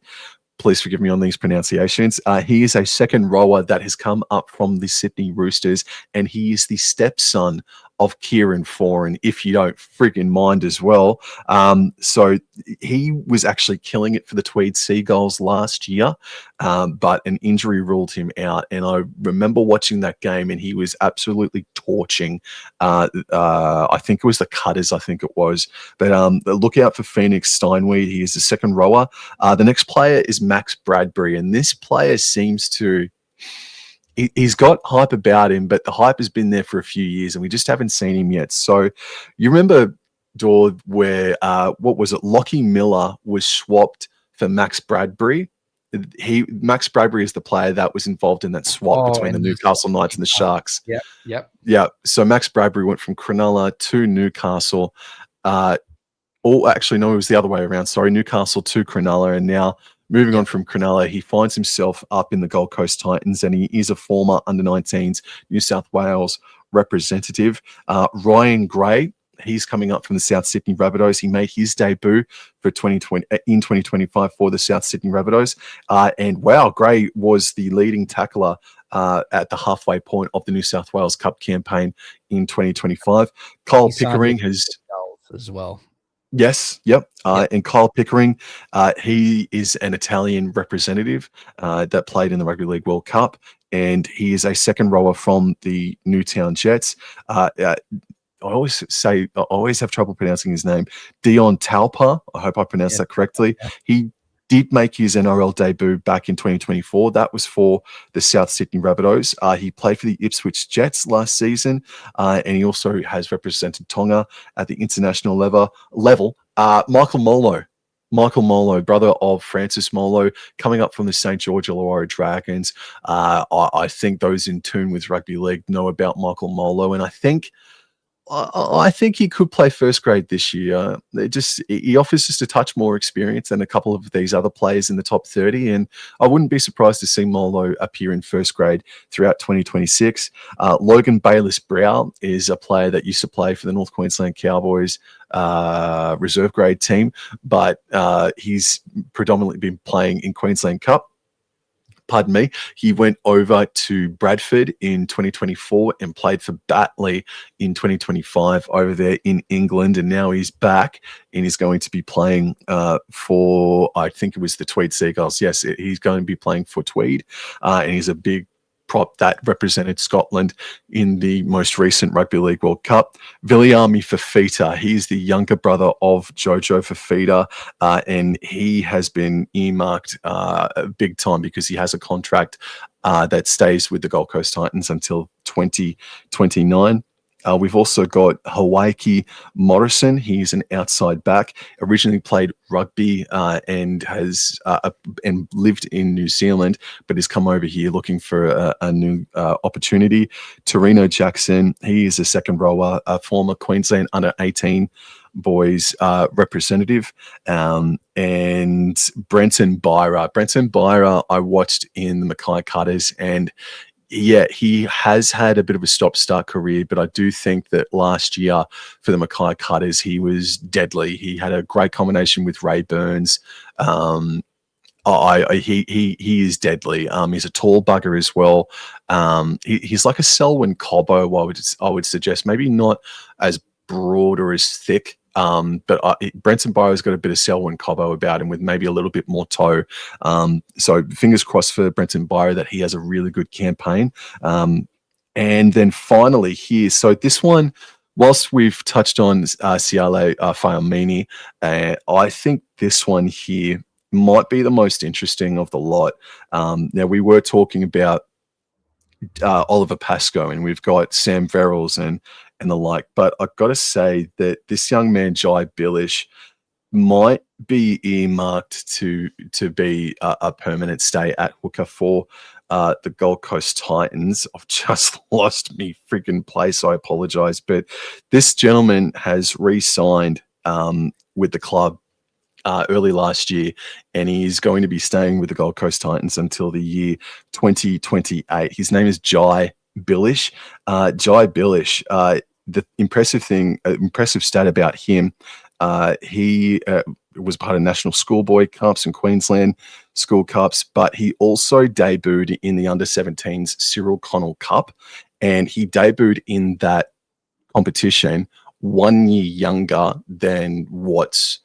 Please forgive me on these pronunciations. He is a second rower that has come up from the Sydney Roosters, and he is the stepson of Kieran Foran, if you don't friggin' mind as well. So he was actually killing it for the Tweed Seagulls last year, but an injury ruled him out. And I remember watching that game, and he was absolutely torching. I think it was the Cutters, But look out for Phoenix Steinweed. He is the second rower. The next player is Max Bradbury, and this player seems to he's got hype about him, but the hype has been there for a few years, and we just haven't seen him yet. So, you remember, Dor, where what was it? Lockie Miller was swapped for Max Bradbury. Max Bradbury is the player that was involved in that swap between the and Newcastle Knights and the Sharks. Yep. Yeah. So Max Bradbury went from Cronulla to Newcastle. Actually, no, it was the other way around. Sorry, Newcastle to Cronulla, and now moving on from Cronulla, he finds himself up in the Gold Coast Titans, and he is a former under-19s New South Wales representative. Ryan Gray, he's coming up from the South Sydney Rabbitohs. He made his debut for 2020 in 2025 for the South Sydney Rabbitohs, and wow, Gray was the leading tackler at the halfway point of the New South Wales Cup campaign in 2025. Kyle Pickering has as well. Yes, yep. And Kyle Pickering, he is an Italian representative that played in the Rugby League World Cup, and he is a second rower from the Newtown Jets. I always have trouble pronouncing his name. Dion Taupa, I hope I pronounced that correctly. Yeah. He did make his NRL debut back in 2024. That was for the South Sydney Rabbitohs. He played for the Ipswich Jets last season, and he also has represented Tonga at the international level. Michael Molo, brother of Francis Molo, coming up from the St. George Illawarra Dragons. I think those in tune with rugby league know about Michael Molo, and I think he could play first grade this year. He offers just a touch more experience than a couple of these other players in the top 30, and I wouldn't be surprised to see Molo appear in first grade throughout 2026. Logan Bayliss-Brow is a player that used to play for the North Queensland Cowboys reserve grade team, but he's predominantly been playing in Queensland Cup. Pardon me, he went over to Bradford in 2024 and played for Batley in 2025 over there in England. And now he's back and he's going to be playing for, I think it was the Tweed Seagulls. Yes, he's going to be playing for Tweed. And he's a big prop that represented Scotland in the most recent Rugby League World Cup. Viliami Fafita, he's the younger brother of Jojo Fafita, and he has been earmarked big time because he has a contract that stays with the Gold Coast Titans until 2029. We've also got Hawaiki Morrison. He's an outside back. Originally played rugby and has and lived in New Zealand, but has come over here looking for a new opportunity. Torino Jackson. He is a second rower, a former Queensland under-18 boys representative, and Brenton Byra. Brenton Byra, I watched in the Mackay Cutters, and yeah, he has had a bit of a stop-start career, but I do think that last year for the Mackay Cutters, he was deadly. He had a great combination with Ray Burns. He is deadly. He's a tall bugger as well. He's like a Selwyn Cobbo, I would suggest. Maybe not as broad or as thick. But Brenton Byra's got a bit of Selwyn Cobbo about him with maybe a little bit more toe. So fingers crossed for Brenton Byra that he has a really good campaign. And then finally here, so this one, whilst we've touched on Siale Faiamini, I think this one here might be the most interesting of the lot. Now, we were talking about Oliver Pascoe, and we've got Sam Verrills and the like, but I've got to say that this young man, Jai Bilish, might be earmarked to be a permanent stay at hooker for the Gold Coast Titans. I've just lost me freaking place. I apologize, but this gentleman has re-signed with the club early last year, and he's going to be staying with the Gold Coast Titans until the year 2028. His name is Jai Bilish. Jai Bilish, the impressive stat about him, he was part of National Schoolboy Cups and Queensland School Cups, but he also debuted in the under-17s Cyril Connell Cup, and he debuted in that competition 1 year younger than what's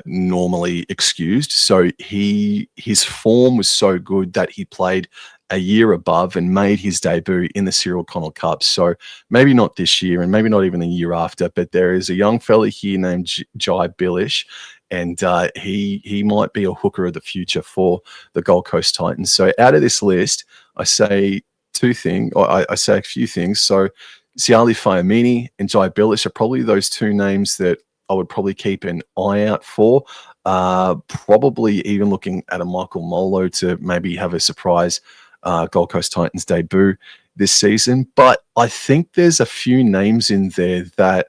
normally excused. So his form was so good that he played a year above and made his debut in the Cyril Connell Cup. So maybe not this year and maybe not even the year after, but there is a young fella here named Jai Bilish, and he might be a hooker of the future for the Gold Coast Titans. So out of this list, I say two things, or I say a few things. So Siali Fayamini and Jai Bilic are probably those two names that I would probably keep an eye out for. Probably even looking at a Michael Molo to maybe have a surprise Gold Coast Titans debut this season. But I think there's a few names in there that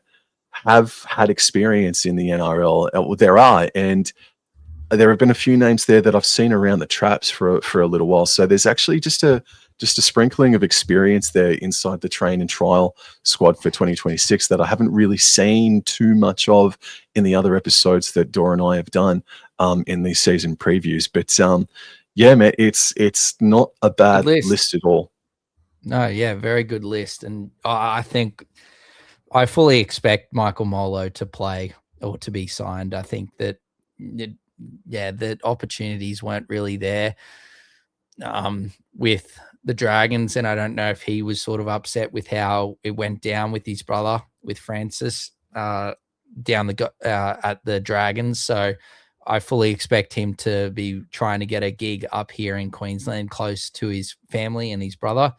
have had experience in the NRL. There are, and there have been a few names there that I've seen around the traps for a little while. So there's actually just a sprinkling of experience there inside the train and trial squad for 2026 that I haven't really seen too much of in the other episodes that Dor and I have done in these season previews. But yeah, man, it's not a bad list at all. No, yeah, very good list. And I think I fully expect Michael Molo to play or to be signed. I think that, that opportunities weren't really there with the Dragons. And I don't know if he was sort of upset with how it went down with his brother, with Francis, down at the Dragons. So I fully expect him to be trying to get a gig up here in Queensland, close to his family and his brother.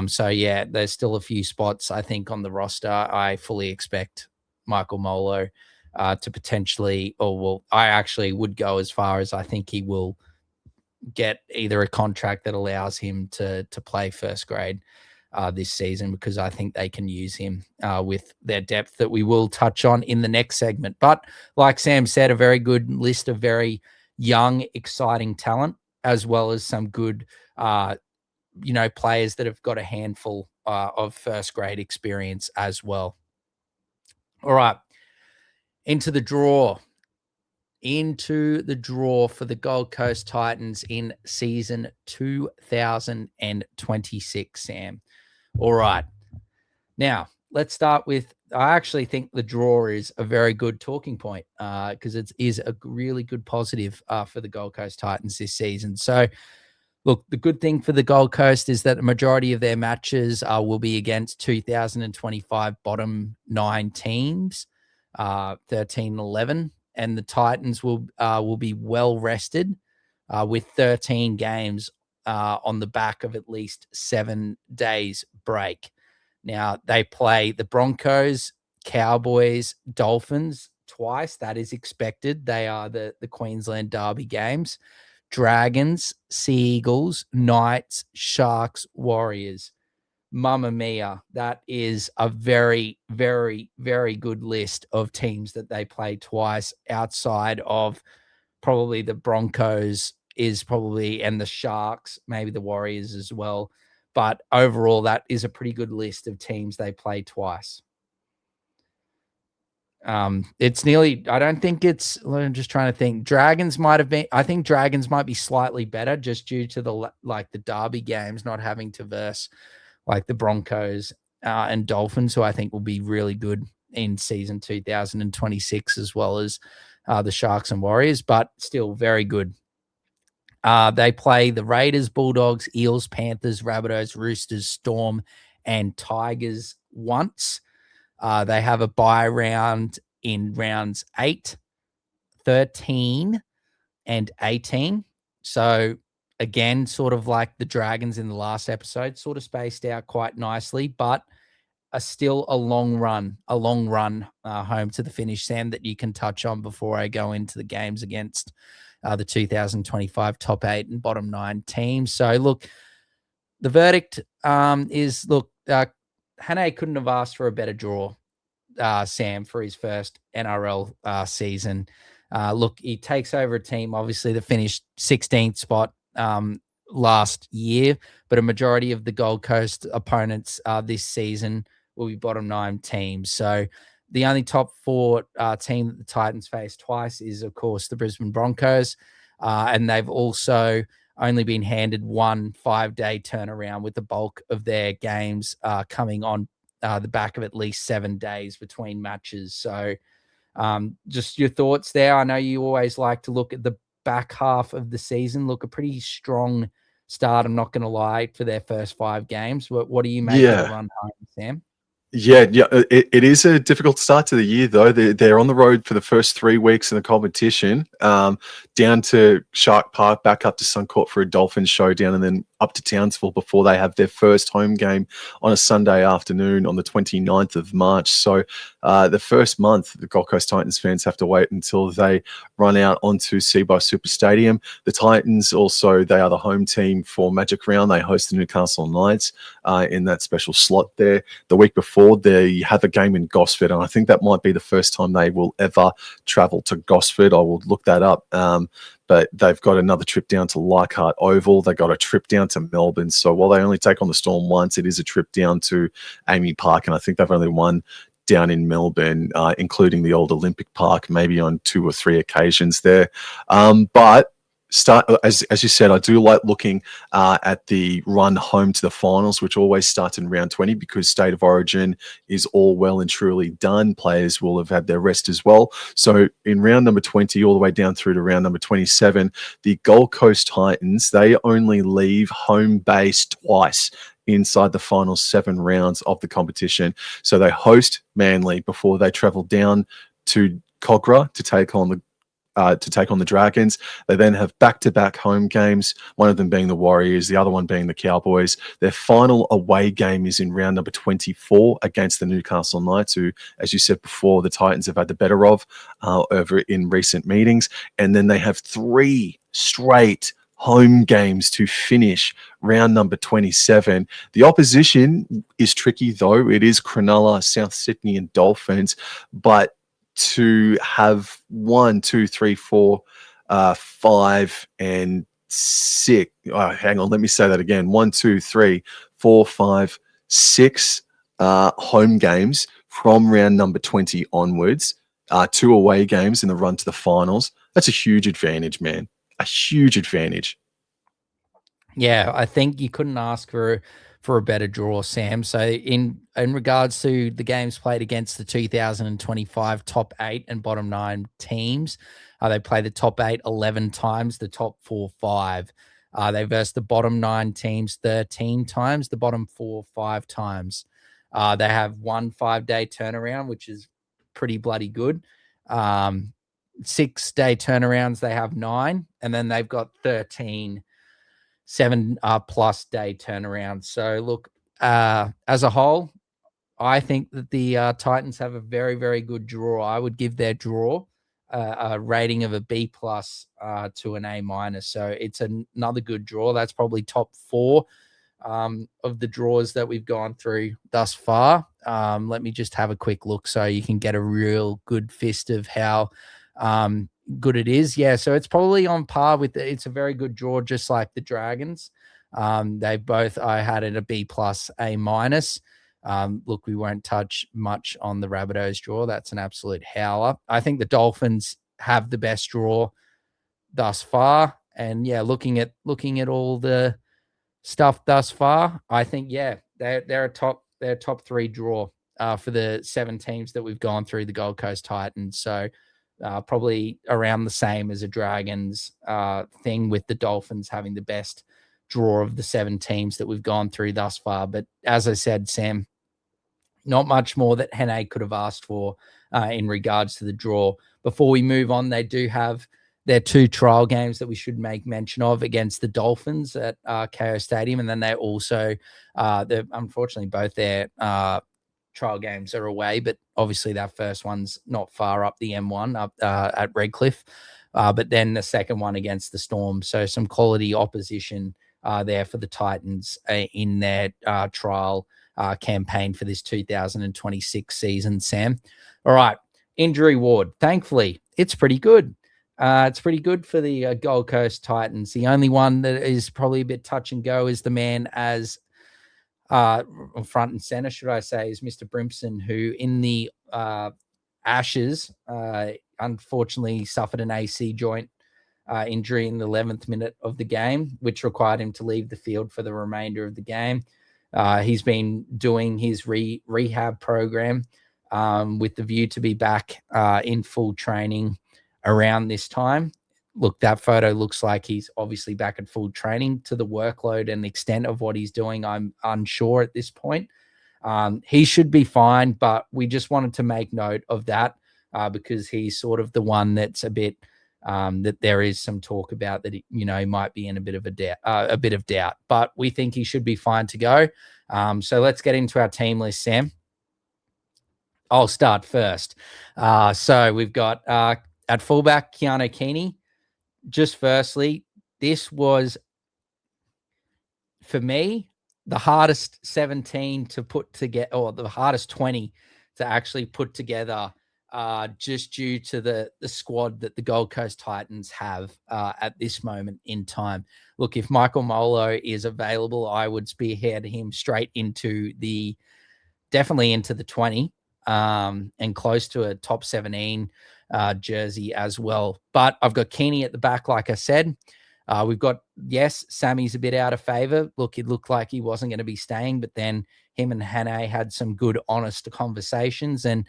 So yeah, there's still a few spots I think on the roster. I fully expect Michael Molo to potentially, I actually would go as far as I think he will get either a contract that allows him to play first grade this season, because I think they can use him with their depth that we will touch on in the next segment. But like Sam said, a very good list of very young, exciting talent, as well as some good players that have got a handful of first grade experience as well. All right. Into the draw for the Gold Coast Titans in season 2026, Sam. All right. Now, let's start with, I actually think the draw is a very good talking point because it is a really good positive for the Gold Coast Titans this season. So, look, the good thing for the Gold Coast is that the majority of their matches will be against 2025 bottom 9 teams, 13-11, and the Titans will be well rested with 13 games on the back of at least 7 days break. Now, they play the Broncos, Cowboys, Dolphins twice. That is expected. They are the Queensland Derby games. Dragons, Sea Eagles, Knights, Sharks, Warriors. Mamma mia. That is a very, very, very good list of teams that they play twice, outside of probably the Broncos and the Sharks, maybe the Warriors as well. But overall, that is a pretty good list of teams they play twice. It's nearly, I don't think it's, I'm just trying to think. I think Dragons might be slightly better just due to the Derby games not having to verse like the Broncos and Dolphins, who I think will be really good in season 2026, as well as the Sharks and Warriors, but still very good. They play the Raiders, Bulldogs, Eels, Panthers, Rabbitohs, Roosters, Storm, and Tigers once. They have a bye round in rounds 8, 13, and 18. So, again, sort of like the Dragons in the last episode, sort of spaced out quite nicely, but still a long run home to the finish, Sam, that you can touch on before I go into the games against the 2025 top 8 and bottom 9 teams. So, look, the verdict is, Hane couldn't have asked for a better draw, Sam, for his first NRL season. Look, he takes over a team, obviously, that finished 16th spot last year, but a majority of the Gold Coast opponents this season will be bottom 9 teams. So the only top 4 team that the Titans face twice is, of course, the Brisbane Broncos. And they've also only been handed one 5-day turnaround, with the bulk of their games coming on the back of at least 7 days between matches. So just your thoughts there. I know you always like to look at the back half of the season. Look, a pretty strong start, I'm not going to lie, for their first 5 games. What do you make of the run home, Sam? Yeah, it is a difficult start to the year, though. They're on the road for the first 3 weeks in the competition, down to Shark Park, back up to Suncorp for a Dolphins showdown, and then up to Townsville before they have their first home game on a Sunday afternoon on the 29th of March. So the first month, the Gold Coast Titans fans have to wait until they run out onto Seabuy Super Stadium. The Titans also, they are the home team for Magic Round. They host the Newcastle Knights in that special slot there. The week before, they have a game in Gosford, and I think that might be the first time they will ever travel to Gosford. I will look that up. But they've got another trip down to Leichhardt Oval. They got a trip down to Melbourne. So while they only take on the Storm once, it is a trip down to Amy Park, and I think they've only won down in Melbourne, including the old Olympic Park, maybe on 2 or 3 occasions there. But as you said, I do like looking at the run home to the finals, which always starts in round 20 because State of Origin is all well and truly done. Players will have had their rest as well. So in round number 20, all the way down through to round number 27, the Gold Coast Titans, they only leave home base twice inside the final 7 rounds of the competition. So they host Manly before they travel down to Cogra to take on the Dragons. They then have back-to-back home games, one of them being the Warriors, the other one being the Cowboys. Their final away game is in round number 24 against the Newcastle Knights, who, as you said before, the Titans have had the better of over in recent meetings. And then they have 3 straight home games to finish round number 27. The opposition is tricky, though. It is Cronulla, South Sydney, and Dolphins, but to have 1, 2, 3, 4, 5, and 6. Oh, hang on, let me say that again. 1, 2, 3, 4, 5, 6 home games from round number 20 onwards. 2 away games in the run to the finals. That's a huge advantage, man. A huge advantage. Yeah, I think you couldn't ask for a better draw, Sam. So in regards to the games played against the 2025 top 8 and bottom 9 teams, they play the top 8 11 times, the top 4 5. They verse the bottom 9 teams 13 times, the bottom 4 5 times. They have 1 5-day turnaround, which is pretty bloody good. 6-day turnarounds, they have 9, and then they've got 13 7+ day turnaround. So look, as a whole, I think that the Titans have a very, very good draw. I would give their draw a rating of a B+ to an A-. So it's another good draw. That's probably top 4 of the draws that we've gone through thus far. Let me just have a quick look so you can get a real good fist of how good it is. Yeah, so it's probably on par with it's a very good draw, just like the Dragons. They both, I had it a B+, A-. Look, we won't touch much on the Rabbitohs draw. That's an absolute howler. I think the Dolphins have the best draw thus far. And yeah, looking at all the stuff thus far, I think, yeah, they're a top 3 draw for the 7 teams that we've gone through, the Gold Coast Titans. So probably around the same as a Dragons thing, with the Dolphins having the best draw of the 7 teams that we've gone through thus far. But as I said, Sam, not much more that Hene could have asked for in regards to the draw. Before we move on, they do have their 2 trial games that we should make mention of against the Dolphins at KO Stadium. And then they also, unfortunately, both their trial games are away, but obviously that first one's not far up the M1 up at Redcliffe. But then the second one against the Storm. So some quality opposition there for the Titans in their trial campaign for this 2026 season, Sam. All right, injury ward. Thankfully, it's pretty good. It's pretty good for the Gold Coast Titans. The only one that is probably a bit touch and go is the man as front and center, should I say, is Mr. Brimson, who in the Ashes unfortunately suffered an AC joint injury in the 11th minute of the game, which required him to leave the field for the remainder of the game. He's been doing his rehab program with the view to be back in full training around this time. Look, that photo looks like he's obviously back at full training. To the workload and the extent of what he's doing, I'm unsure at this point. He should be fine, but we just wanted to make note of that because he's sort of the one that's a bit that there is some talk about that he might be in a bit of doubt. But we think he should be fine to go. So let's get into our team list, Sam. I'll start first. So we've got at fullback Keanu Keeney. Just firstly, this was for me the hardest 17 to put together, or the hardest 20 to actually put together, just due to the squad that the Gold Coast Titans have at this moment in time. Look, if Michael Molo is available, I would spearhead him straight definitely into the 20, and close to a top 17 jersey as well. But I've got Keeney at the back, like I said. We've got, yes, Sammy's a bit out of favor. Look, it looked like he wasn't going to be staying, but then him and Hannay had some good, honest conversations, and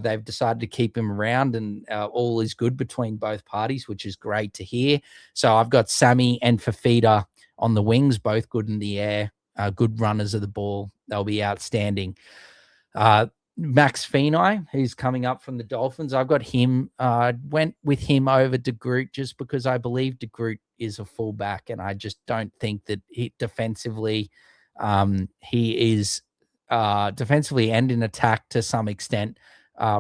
they've decided to keep him around, and all is good between both parties, which is great to hear. So I've got Sammy and Fafita on the wings, both good in the air, good runners of the ball. They'll be outstanding. Max Feeney, who's coming up from the Dolphins, I've got him. Went with him over De Groot just because I believe De Groot is a fullback, and I just don't think that defensively, he is defensively and in attack to some extent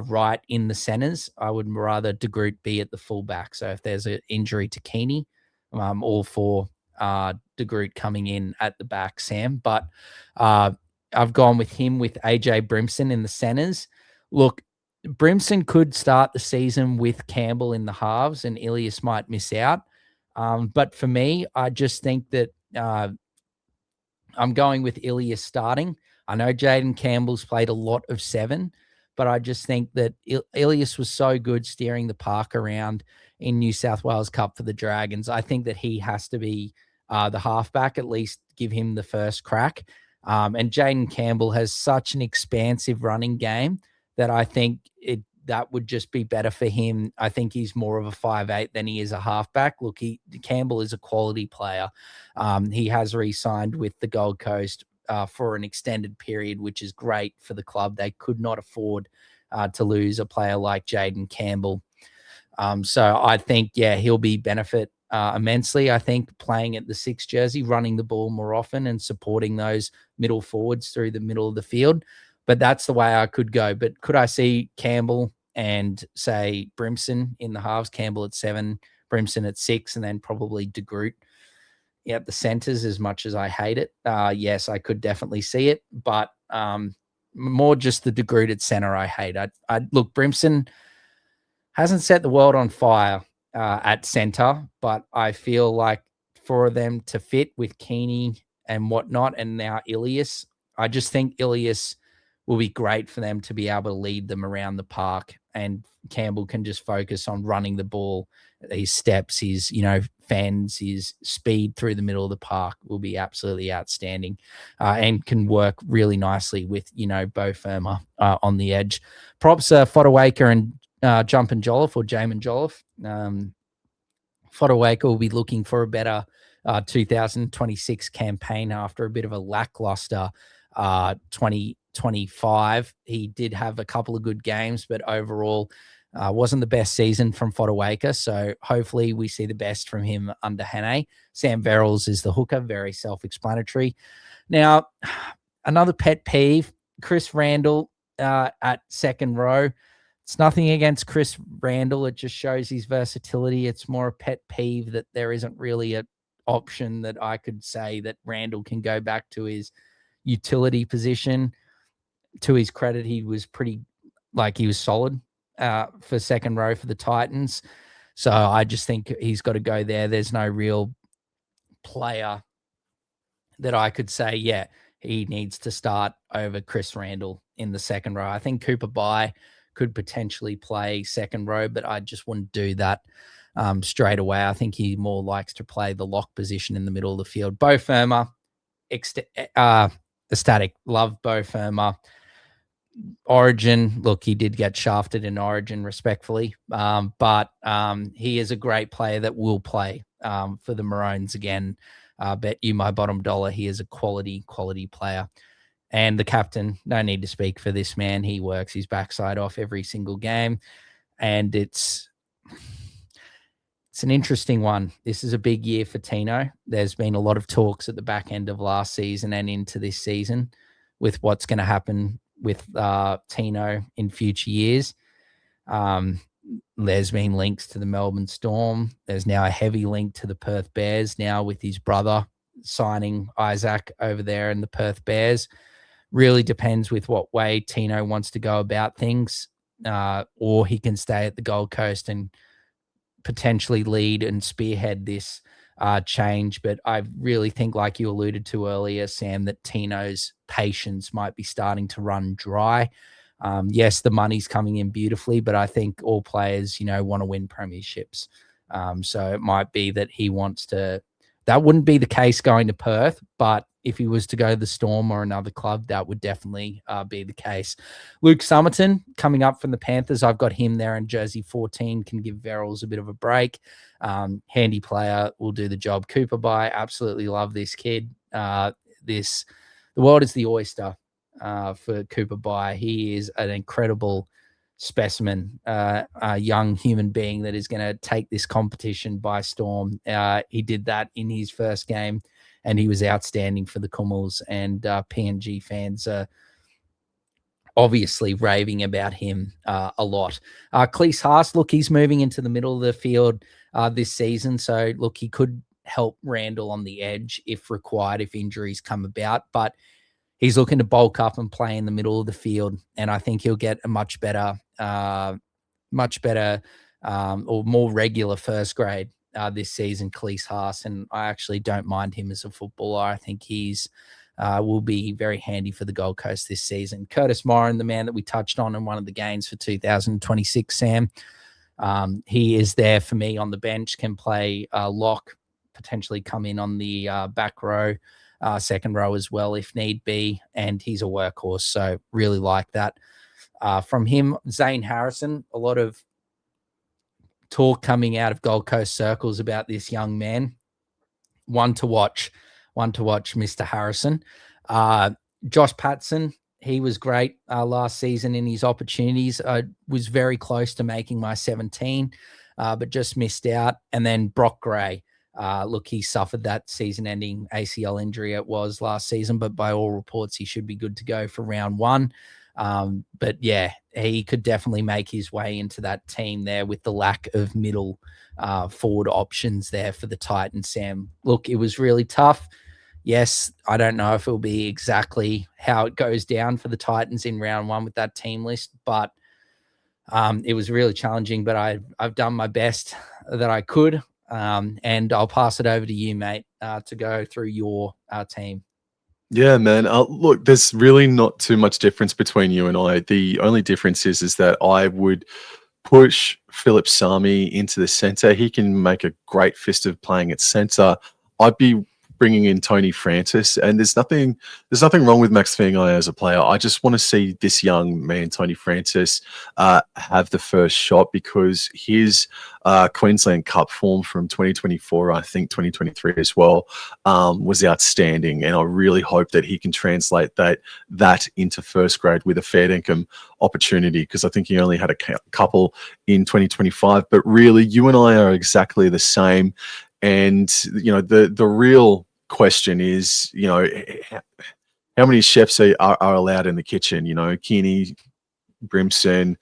right in the centers. I would rather De Groot be at the fullback. So if there's an injury to Keeney, all for De Groot coming in at the back, Sam. But I've gone with him with AJ Brimson in the centers. Look, Brimson could start the season with Campbell in the halves, and Ilias might miss out. But for me, I just think that I'm going with Ilias starting. I know Jaden Campbell's played a lot of 7, but I just think that Ilias was so good steering the park around in New South Wales Cup for the Dragons. I think that he has to be the halfback, at least give him the first crack. And Jaden Campbell has such an expansive running game that I think that would just be better for him. I think he's more of a 5'8" than he is a halfback. Look, Campbell is a quality player. He has re-signed with the Gold Coast for an extended period, which is great for the club. They could not afford to lose a player like Jaden Campbell. So I think, he'll be benefit immensely. I think playing at the 6 jersey, running the ball more often and supporting those middle forwards through the middle of the field. But that's the way I could go. But could I see Campbell and say Brimson in the halves, Campbell at 7, Brimson at 6, and then probably De Groot at the centers, as much as I hate it? Yes, I could definitely see it. But more just the De Groot at center I hate. Look, Brimson hasn't set the world on fire at center, but I feel like for them to fit with Keeney and whatnot, and now Ilias, I just think Ilias will be great for them to be able to lead them around the park, and Campbell can just focus on running the ball. His steps, his fends, his speed through the middle of the park will be absolutely outstanding, and can work really nicely with Bo Firma on the edge. Props Fodawaker and Jumpin' Jolliffe, or Jamin Jolliffe. Fodawaker will be looking for a better 2026 campaign after a bit of a lackluster 2025. He did have a couple of good games, but overall wasn't the best season from Fodawaker. So hopefully we see the best from him under Hannay. Sam Verrills is the hooker, very self-explanatory. Now, another pet peeve, Chris Randall at second row. It's nothing against Chris Randall. It just shows his versatility. It's more a pet peeve that there isn't really an option that I could say that Randall can go back to his utility position. To his credit, he was he was solid for second row for the Titans. So I just think he's got to go there. There's no real player that I could say, he needs to start over Chris Randall in the second row. I think Cooper Bye could potentially play second row, but I just wouldn't do that straight away. I think he more likes to play the lock position in the middle of the field. Bo Firma, ecstatic. Love Bo Firma. Origin, look, he did get shafted in Origin, respectfully, but he is a great player that will play for the Maroons again. Bet you my bottom dollar he is a quality player. And the captain, no need to speak for this man. He works his backside off every single game. And it's an interesting one. This is a big year for Tino. There's been a lot of talks at the back end of last season and into this season with what's going to happen with Tino in future years. There's been links to the Melbourne Storm. There's now a heavy link to the Perth Bears now with his brother signing Isaac over there in the Perth Bears. Really depends with what way Tino wants to go about things, or he can stay at the Gold Coast and potentially lead and spearhead this change. But I really think, like you alluded to earlier, Sam, that Tino's patience might be starting to run dry. Yes, the money's coming in beautifully, but I think all players, want to win premierships. So it might be that he wants to. That wouldn't be the case going to Perth, but if he was to go to the Storm or another club, that would definitely be the case. Luke Summerton coming up from the Panthers. I've got him there in jersey 14. Can give Verrills a bit of a break. Handy player, will do the job. Cooper By, absolutely love this kid. The world is the oyster for Cooper By. He is an incredible specimen, a young human being that is going to take this competition by storm. He did that in his first game, and he was outstanding for the Kummels, and PNG fans are obviously raving about him a lot. Cleese Haas, look, he's moving into the middle of the field this season, so look, he could help Randall on the edge if required, if injuries come about, but he's looking to bulk up and play in the middle of the field, and I think he'll get a much better or more regular first grade this season, Cleese Haas, and I actually don't mind him as a footballer. I think he's will be very handy for the Gold Coast this season. Curtis Moran, the man that we touched on in one of the games for 2026, Sam, he is there for me on the bench, can play lock, potentially come in on the back row, second row as well if need be, and he's a workhorse, so really like that. From him, Zane Harrison, a lot of talk coming out of Gold Coast circles about this young man. One to watch, Mr. Harrison. Josh Patson, he was great last season in his opportunities. I was very close to making my 17, but just missed out. And then Brock Gray. Look, he suffered that season-ending ACL injury it was last season, but by all reports, he should be good to go for round one. But yeah, he could definitely make his way into that team there with the lack of middle forward options there for the Titans, Sam. Look, it was really tough. Yes, I don't know if it'll be exactly how it goes down for the Titans in round one with that team list, but it was really challenging, but I've done my best that I could. And I'll pass it over to you, mate, to go through your team. Yeah, man. Look, there's really not too much difference between you and I. The only difference is that I would push Philip Sami into the center. He can make a great fist of playing at center. I'd be bringing in Tony Francis, and there's nothing wrong with Max Feagai as a player. I just want to see this young man, Tony Francis, have the first shot, because his Queensland Cup form from 2024, I think 2023 as well, was outstanding, and I really hope that he can translate that into first grade with a fair dinkum opportunity, because I think he only had a couple in 2025. But really, you and I are exactly the same, and the real question is, how many chefs are allowed in the kitchen? Kearney, Brimson,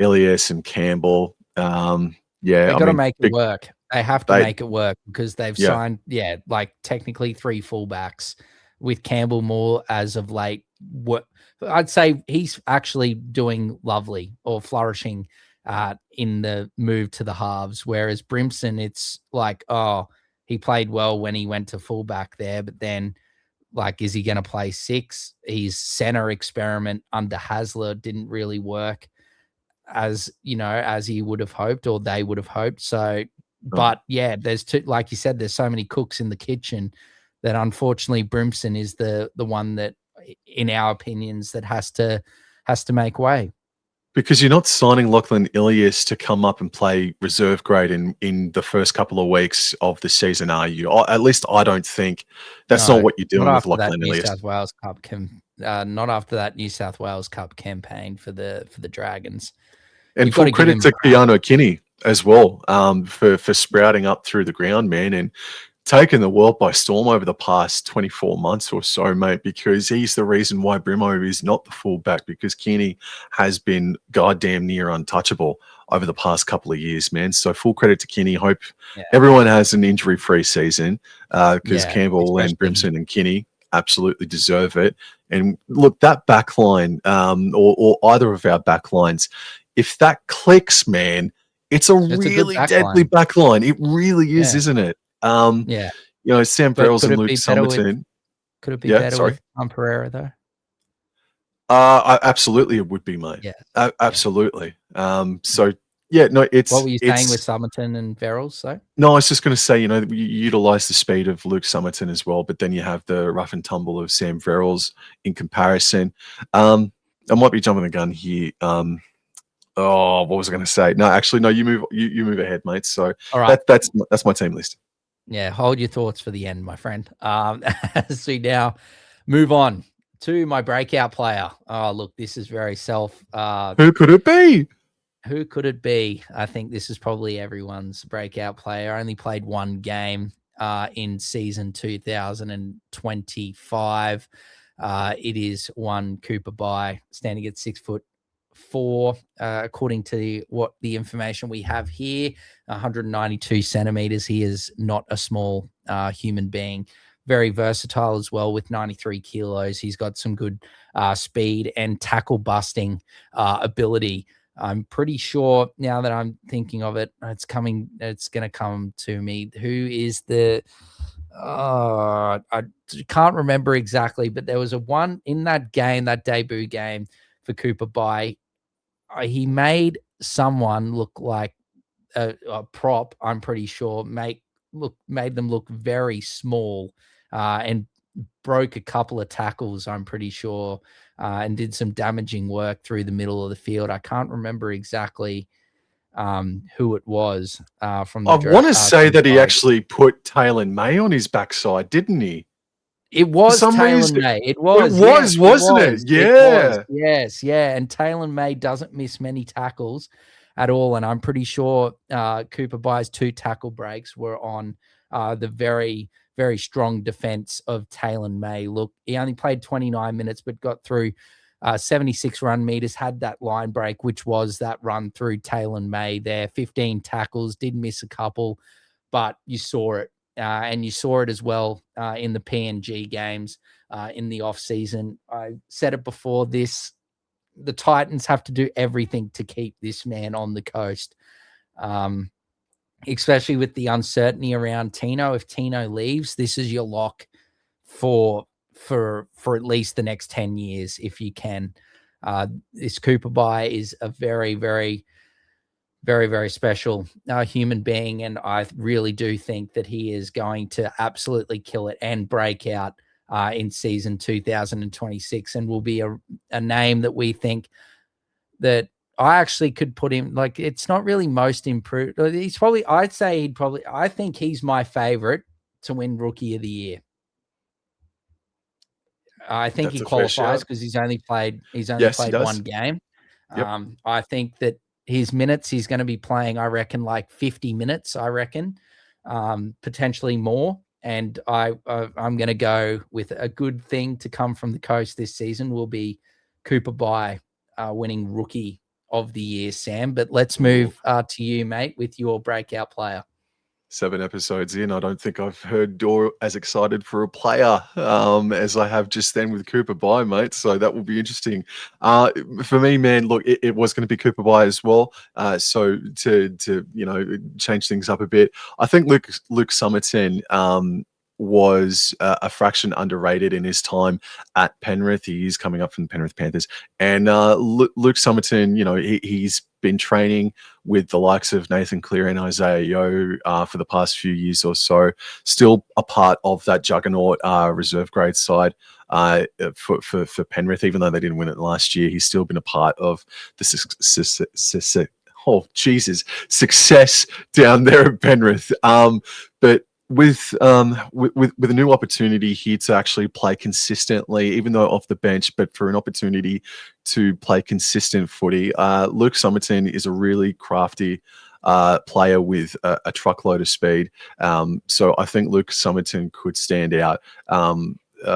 Elias, and Campbell. Yeah, they got to make it work. They have to make it work, because they've signed, like technically 3 fullbacks, with Campbell more as of late. What I'd say, he's actually doing lovely or flourishing in the move to the halves, whereas Brimson, it's like, he played well when he went to fullback there, but then, like, is he going to play 6? His center experiment under Hasler didn't really work as he would have hoped, or they would have hoped. So, but yeah, there's like you said, there's so many cooks in the kitchen that unfortunately Brimson is the one that, in our opinions, that has to make way. Because you're not signing Lachlan Ilias to come up and play reserve grade in the first couple of weeks of the season, are you? At least I don't think that's not No, what you're not doing with after that Lachlan New Ilias. South Wales Cup not after that New South Wales Cup campaign for the Dragons. And You've got full to give credit him to a run. Keanu Kinney as well, for sprouting up through the ground, man, and taken the world by storm over the past 24 months or so, mate, because he's the reason why Brimo is not the fullback, because Kearney has been goddamn near untouchable over the past couple of years, man. So full credit to Kearney. Hope Yeah, everyone has an injury-free season, because yeah, Campbell and especially Brimson and Kinney absolutely deserve it. And look, that back line, or either of our back lines, if that clicks, man, it's a it's a good really back deadly line. back line. It really is, Yeah, isn't it? yeah. Sam But Verrills and Luke Summerton. could it be Yeah, better sorry. with Pereira though? Absolutely, it would be, mate. Yeah, yeah. Absolutely. So yeah, no, What were you saying with it's. Summerton and Verrills? So No, I was just going to say, you utilize the speed of Luke Summerton as well, but then you have the rough and tumble of Sam Verrills in comparison. I might be jumping the gun here. What was I going to say? No, actually, no. You move ahead, mate. So all right. that's my team list. Yeah, hold your thoughts for the end, my friend. As we now move on to my breakout player. Oh, look, this is very Who could it be? Who could it be? I think this is probably everyone's breakout player. I only played one game in season 2025. It is one Cooper Bye, standing at 6'4", according to what the information we have here. 192 centimeters. He is not a small human being. Very versatile as well with 93 kilos. He's got some good speed and tackle busting ability. I'm pretty sure now that I'm thinking of it, it's going to come to me. Who is the, I can't remember exactly, but there was a one in that game, that debut game for Cooper Bye. He made someone look like a prop, I'm pretty sure, made them look very small, and broke a couple of tackles, I'm pretty sure, and did some damaging work through the middle of the field. I can't remember exactly who it was from the I want to say from the that he Tigers. actually put Taylor May on his backside, didn't he? It was some Taylor reason- May. It It was, was, yes, wasn't it? It was, Yeah. yes, yeah. And Taylor May doesn't miss many tackles at all. And I'm pretty sure Cooper Bye's 2 tackle breaks were on the very, very strong defense of Taylor May. Look, he only played 29 minutes, but got through 76 run meters, had that line break, which was that run through Taylor May there. 15 tackles, did miss a couple, but you saw it. And you saw it as well in the PNG games in the off season. I said it before this, the Titans have to do everything to keep this man on the coast, especially with the uncertainty around Tino. If Tino leaves, this is your lock for at least the next 10 years if you can. This Cooper Bye is a very, very, very, very special human being, and I really do think that he is going to absolutely kill it and break out in season 2026, and will be a name that we think that I actually could put him, like, it's not really most improved. He's probably, I think he's my favorite to win Rookie of the Year. I think That's he a fair qualifies shout. because he's only played Yes, he does. one game. Yep. I think that his minutes, he's going to be playing, I reckon, like 50 minutes, I reckon, potentially more. And I'm going to go with a good thing to come from the coast this season will be Cooper Bye winning Rookie of the Year, Sam. But let's move to you, mate, with your breakout player. 7 episodes in, I don't think I've heard Dor as excited for a player as I have just then with Cooper Bye, mate. So that will be interesting. For me, man, look, it was going to be Cooper Bye as well. So to change things up a bit, I think Luke Summerton was a fraction underrated in his time at Penrith. He's coming up from the Penrith Panthers. And Luke Summerton, he's been training with the likes of Nathan Cleary and Isaiah Yeo for the past few years or so. Still a part of that juggernaut reserve grade side for Penrith, even though they didn't win it last year. He's still been a part of the success down there at Penrith. But with a new opportunity here to actually play consistently, even though off the bench, but for an opportunity to play consistent footy, Luke Summerton is a really crafty player with a truckload of speed. So I think Luke Summerton could stand out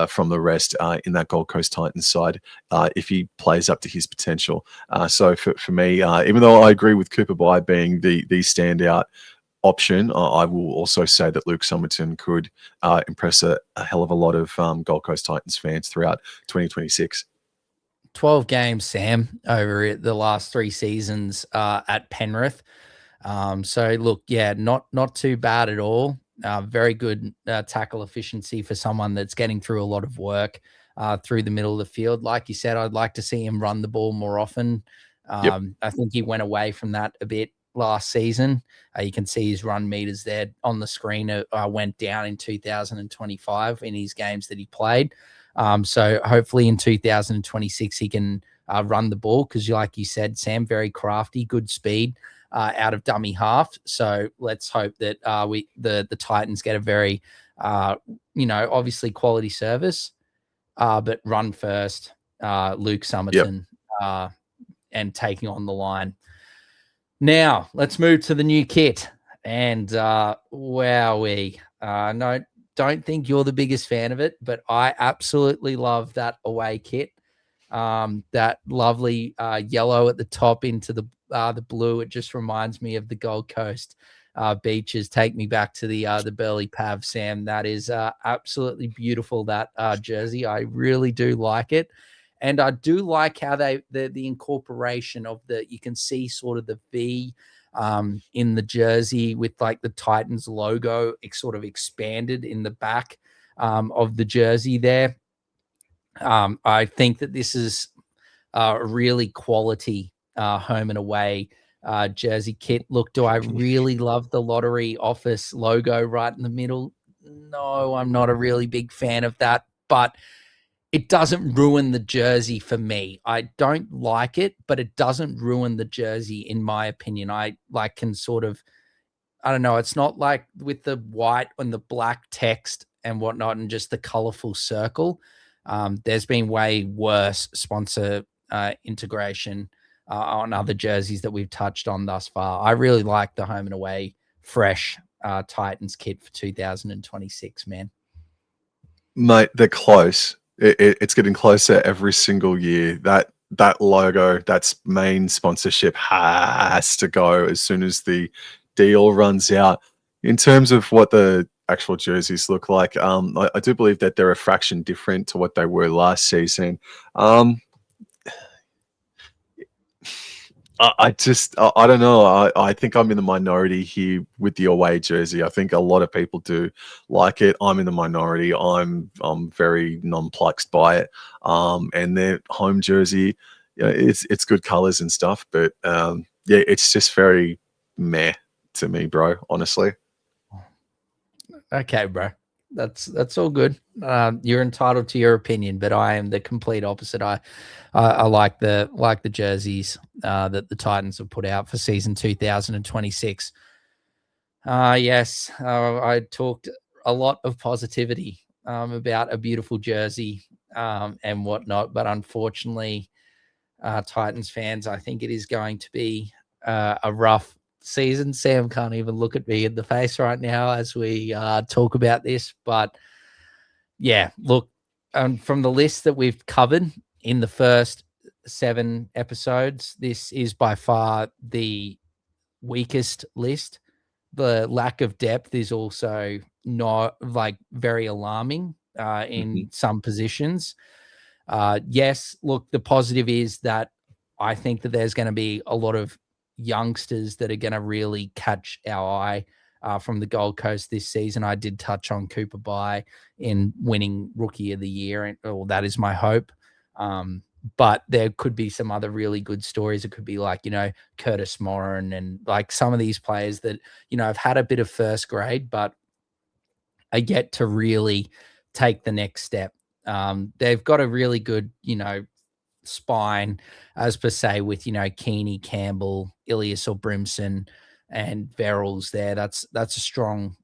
from the rest in that Gold Coast Titans side if he plays up to his potential. So for me, even though I agree with Cooper Bye being the standout option, I will also say that Luke Summerton could impress a hell of a lot of Gold Coast Titans fans throughout 2026. 12 games, Sam, over the last 3 seasons at Penrith. So look, yeah, not too bad at all. Very good tackle efficiency for someone that's getting through a lot of work through the middle of the field. Like you said, I'd like to see him run the ball more often. Yep. I think he went away from that a bit last season. You can see his run meters there on the screen went down in 2025 in his games that he played. So hopefully in 2026 he can run the ball because, like you said, Sam, very crafty, good speed out of dummy half. So let's hope that the Titans get a very obviously quality service, but run first. Luke Summerton and taking on the line. Now, let's move to the new kit. And wowee. No, don't think you're the biggest fan of it, but I absolutely love that away kit. That lovely yellow at the top into the blue. It just reminds me of the Gold Coast beaches. Take me back to the Burleigh Pav, Sam. That is absolutely beautiful, that jersey. I really do like it. And I do like how the incorporation of you can see sort of the V in the jersey with like the Titans logo sort of expanded in the back of the jersey there. I think that this is a really quality home and away jersey kit. Look, do I really love the lottery office logo right in the middle? No, I'm not a really big fan of that, but it doesn't ruin the jersey for me. I don't like it, but it doesn't ruin the jersey, in my opinion. I can sort of, I don't know. It's not like with the white and the black text and whatnot and just the colorful circle. There's been way worse sponsor integration on other jerseys that we've touched on thus far. I really like the home and away fresh Titans kit for 2026, man. Mate, they're close. It's getting closer every single year. That logo, that's main sponsorship has to go as soon as the deal runs out. In terms of what the actual jerseys look like, I do believe that they're a fraction different to what they were last season. I don't know. I think I'm in the minority here with the away jersey. I think a lot of people do like it. I'm in the minority. I'm very nonplussed by it. And their home jersey, it's good colors and stuff, but it's just very meh to me, bro. Honestly. Okay, bro. That's all good. You're entitled to your opinion, but I am the complete opposite. I like the jerseys that the Titans have put out for season 2026. Yes, I talked a lot of positivity about a beautiful jersey and whatnot, but unfortunately, Titans fans, I think it is going to be a rough season. Sam can't even look at me in the face right now as we talk about this, but yeah, look, from the list that we've covered in the first 7 episodes, this is by far the weakest list. The lack of depth is also not very alarming in some positions. Yes, look, the positive is that I think that there's going to be a lot of youngsters that are going to really catch our eye from the Gold Coast this season. I did touch on Cooper Bye in winning Rookie of the Year, or that is my hope. But there could be some other really good stories. It could be like, Curtis Morin and like some of these players that, have had a bit of first grade, but are yet to really take the next step. They've got a really good, spine, as per se, with, Keeney, Campbell, Ilias or Brimson and Verrills there. That's a strong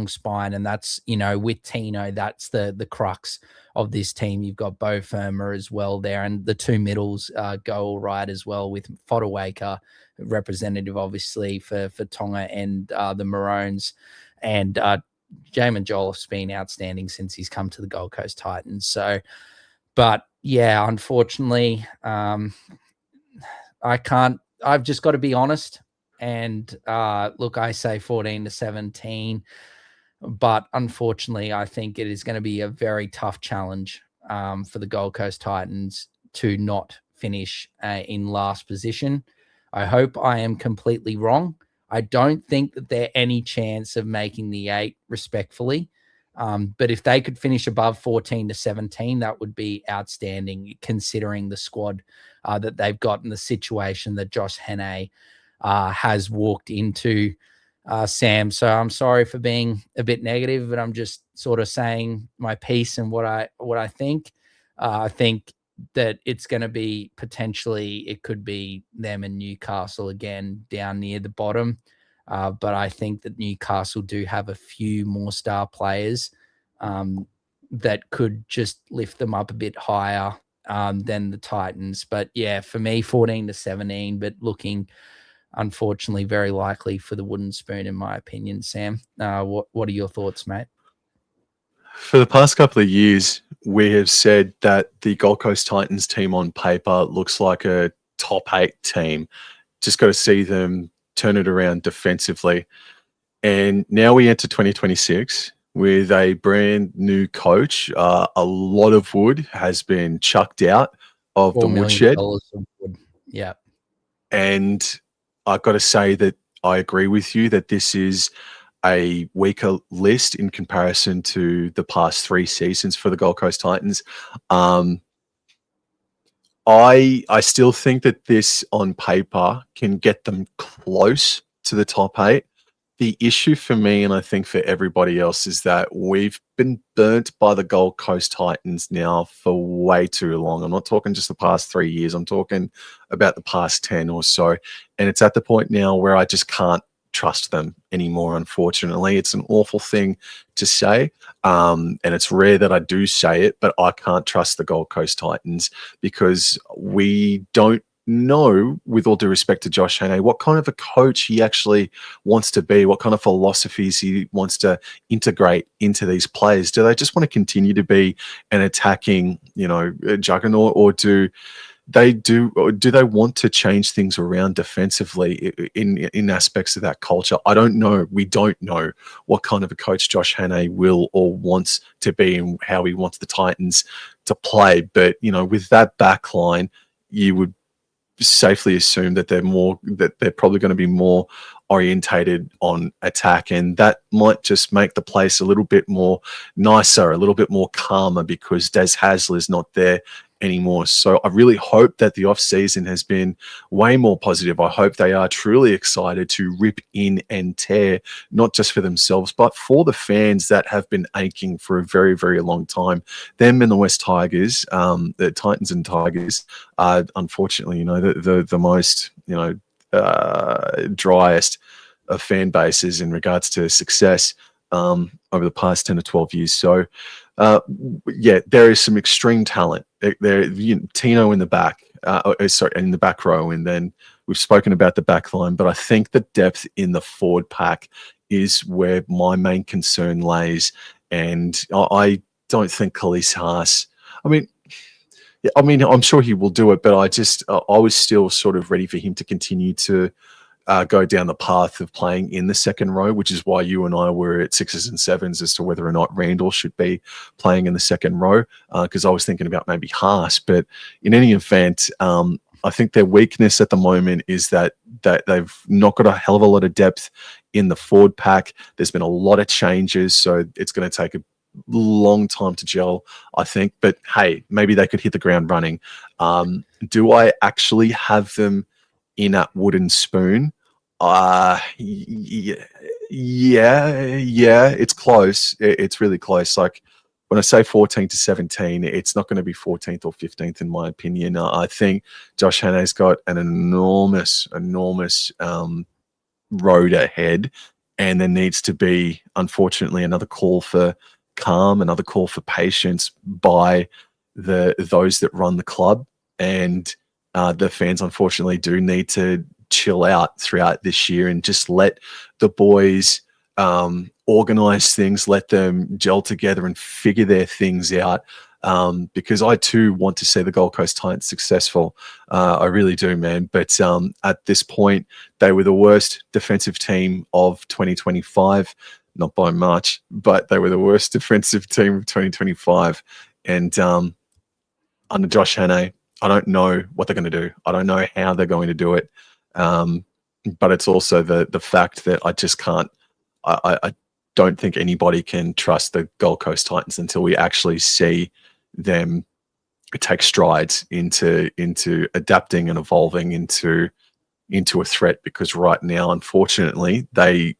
spine. And that's, with Tino, that's the crux of this team. You've got Bo Firma as well there. And the two middles go all right as well, with Fodawaker, representative obviously for Tonga and the Maroons. And Jamin Jolliffe's been outstanding since he's come to the Gold Coast Titans. So, but yeah, unfortunately, I've just got to be honest. And look, I say 14-17, but unfortunately, I think it is going to be a very tough challenge for the Gold Coast Titans to not finish in last position. I hope I am completely wrong. I don't think that they're any chance of making the 8, respectfully. But if they could finish above 14-17, that would be outstanding, considering the squad that they've got and the situation that Josh Hannay has walked into, Sam. So I'm sorry for being a bit negative, but I'm just sort of saying my piece and what I think. I think that it's going to be potentially, it could be them and Newcastle again down near the bottom. But I think that Newcastle do have a few more star players that could just lift them up a bit higher than the Titans. But yeah, for me, 14-17, but looking, unfortunately, very likely for the wooden spoon, in my opinion. Sam, what are your thoughts, mate? For the past couple of years, we have said that the Gold Coast Titans team on paper looks like a top 8 team. Just got to see them turn it around defensively. And now we enter 2026 with a brand new coach. A lot of wood has been chucked out of the woodshed. Wood. Yeah. And I've got to say that I agree with you that this is a weaker list in comparison to the past 3 seasons for the Gold Coast Titans. I still think that this on paper can get them close to the top 8. The issue for me, and I think for everybody else, is that we've been burnt by the Gold Coast Titans now for way too long. I'm not talking just the past 3 years. I'm talking about the past 10 or so. And it's at the point now where I just can't trust them anymore, unfortunately. It's an awful thing to say, and it's rare that I do say it, but I can't trust the Gold Coast Titans because we don't know, with all due respect to Josh Hannay, what kind of a coach he actually wants to be, what kind of philosophies he wants to integrate into these players. Do they just want to continue to be an attacking, juggernaut, or do they want to change things around defensively in aspects of that culture? I don't know. We don't know what kind of a coach Josh Hannay will or wants to be and how he wants the Titans to play. But, with that back line, you would safely assume that they're probably going to be more orientated on attack, and that might just make the place a little bit more nicer, a little bit more calmer, because Des Hasler is not there anymore. So I really hope that the off-season has been way more positive. I hope they are truly excited to rip in and tear, not just for themselves, but for the fans that have been aching for a very, very long time. Them and the West Tigers, the Titans and Tigers, are unfortunately, the most, driest of fan bases in regards to success over the past 10 to 12 years. So, there is some extreme talent. There, Tino in the back, in the back row, and then we've spoken about the back line. But I think the depth in the forward pack is where my main concern lays. And I don't think Khalees Haas. I'm sure he will do it, but I was still sort of ready for him to continue to go down the path of playing in the second row, which is why you and I were at 6s and 7s as to whether or not Randall should be playing in the second row, because I was thinking about maybe Haas. But in any event, I think their weakness at the moment is that they've not got a hell of a lot of depth in the forward pack. There's been a lot of changes, so it's going to take a long time to gel, I think. But hey, maybe they could hit the ground running. Do I actually have them in at wooden spoon? Yeah, it's close. It's really close. Like when I say 14 to 17, it's not going to be 14th or 15th in my opinion. I think Josh Hanna's got an enormous road ahead, and there needs to be, unfortunately, another call for calm, another call for patience by those that run the club, and the fans unfortunately do need to chill out throughout this year and just let the boys organize things, let them gel together and figure their things out. Because I too want to see the Gold Coast Titans successful. I really do, man. But at this point, they were the worst defensive team of 2025, not by much, but they were the worst defensive team of 2025. And under Josh Hannay, I don't know what they're going to do. I don't know how they're going to do it. But it's also the fact that I just can't. I don't think anybody can trust the Gold Coast Titans until we actually see them take strides into adapting and evolving into a threat. Because right now, unfortunately, they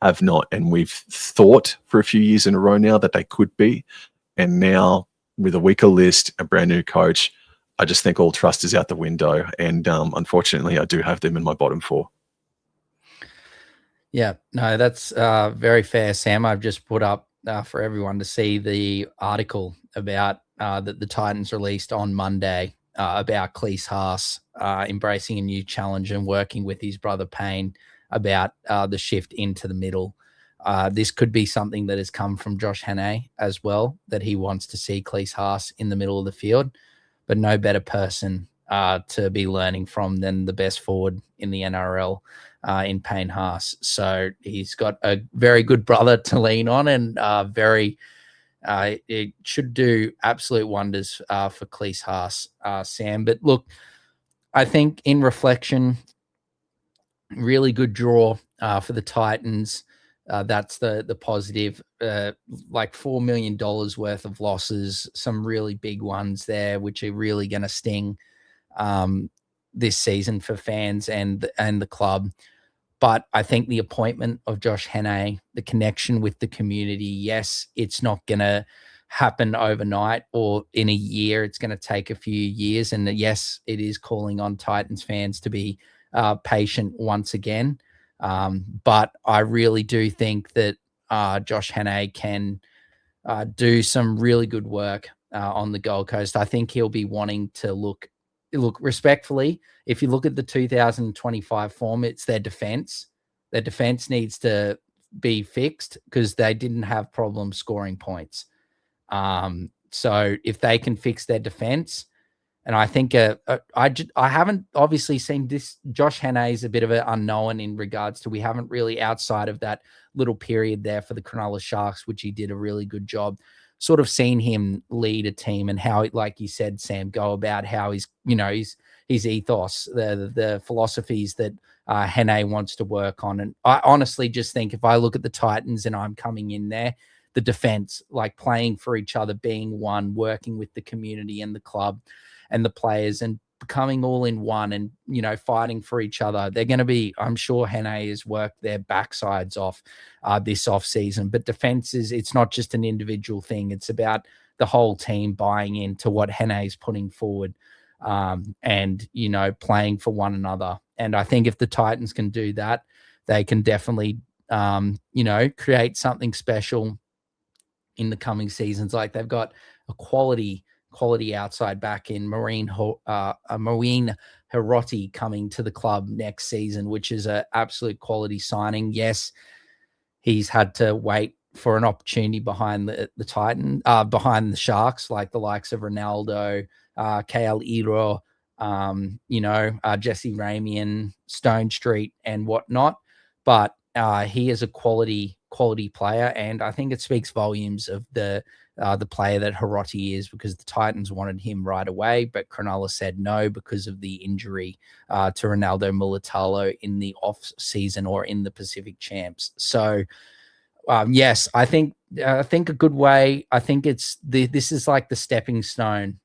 have not, and we've thought for a few years in a row now that they could be, and now with a weaker list, a brand new coach, I just think all trust is out the window, and unfortunately, I do have them in my bottom four. Yeah, no, that's very fair, Sam. I've just put up for everyone to see the article about that the Titans released on Monday about Cleese Haas embracing a new challenge and working with his brother Payne about the shift into the middle. This could be something that has come from Josh Hannay as well, that he wants to see Cleese Haas in the middle of the field, but no better person to be learning from than the best forward in the NRL in Payne Haas. So he's got a very good brother to lean on, and it should do absolute wonders for Cleese Haas, Sam. But look, I think in reflection, really good draw for the Titans. That's the positive. Like $4 million worth of losses, some really big ones there, which are really going to sting this season for fans and the club. But I think the appointment of Josh Hannay, the connection with the community, yes, it's not going to happen overnight or in a year. It's going to take a few years. And yes, it is calling on Titans fans to be patient once again. But I really do think that Josh Hannay can do some really good work on the Gold Coast. I think he'll be wanting to look respectfully. If you look at the 2025 form, it's their defense. Their defense needs to be fixed because they didn't have problems scoring points. So if they can fix their defense, and I think I haven't obviously seen this. Josh Hannay is a bit of an unknown in regards to, we haven't really, outside of that little period there for the Cronulla Sharks, which he did a really good job, sort of seen him lead a team and how, like you said, Sam, go about how his ethos, the philosophies that Hannay wants to work on. And I honestly just think if I look at the Titans and I'm coming in there, the defense, like playing for each other, being one, working with the community and the club and the players and becoming all in one and, fighting for each other. They're going to be, I'm sure Hannay has worked their backsides off this off season, but defense it's not just an individual thing. It's about the whole team buying into what Hannay is putting forward and, playing for one another. And I think if the Titans can do that, they can definitely, create something special in the coming seasons. Like they've got a quality outside back in Marine Hiroti coming to the club next season, which is an absolute quality signing. Yes, he's had to wait for an opportunity behind behind the Sharks, like the likes of Ronaldo, KL Iro, Jesse Ramian, Stone Street, and whatnot. But he is a quality player, and I think it speaks volumes of the player that Hiroti is, because the Titans wanted him right away, but Cronulla said no because of the injury to Ronaldo Mulatalo in the off season or in the Pacific Champs. So yes, I think a good way. I think this is like the stepping stone.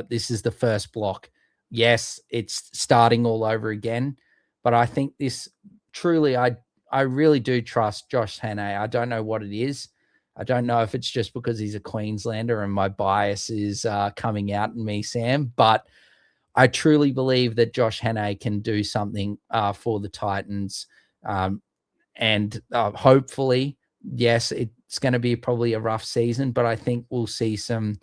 This is the first block. Yes, it's starting all over again, but I think this truly, I really do trust Josh Hannay. I don't know what it is. I don't know if it's just because he's a Queenslander and my bias is coming out in me, Sam, but I truly believe that Josh Hannay can do something for the Titans. And hopefully, yes, it's going to be probably a rough season, but I think we'll see some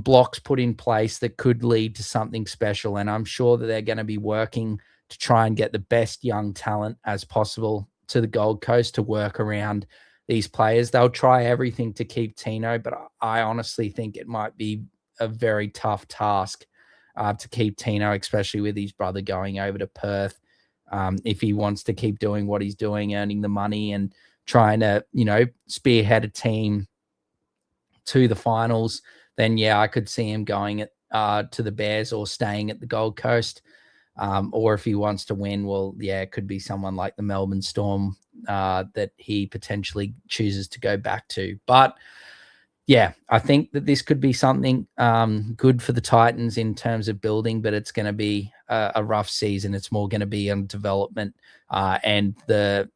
blocks put in place that could lead to something special. And I'm sure that they're going to be working to try and get the best young talent as possible to the Gold Coast to work around these players. They'll try everything to keep Tino, but I honestly think it might be a very tough task to keep Tino, especially with his brother going over to Perth. If he wants to keep doing what he's doing, earning the money and trying to, spearhead a team to the finals, then yeah, I could see him going to the Bears or staying at the Gold Coast. Or if he wants to win, well, yeah, it could be someone like the Melbourne Storm that he potentially chooses to go back to. But yeah, I think that this could be something good for the Titans in terms of building, but it's going to be a rough season. It's more going to be on development and the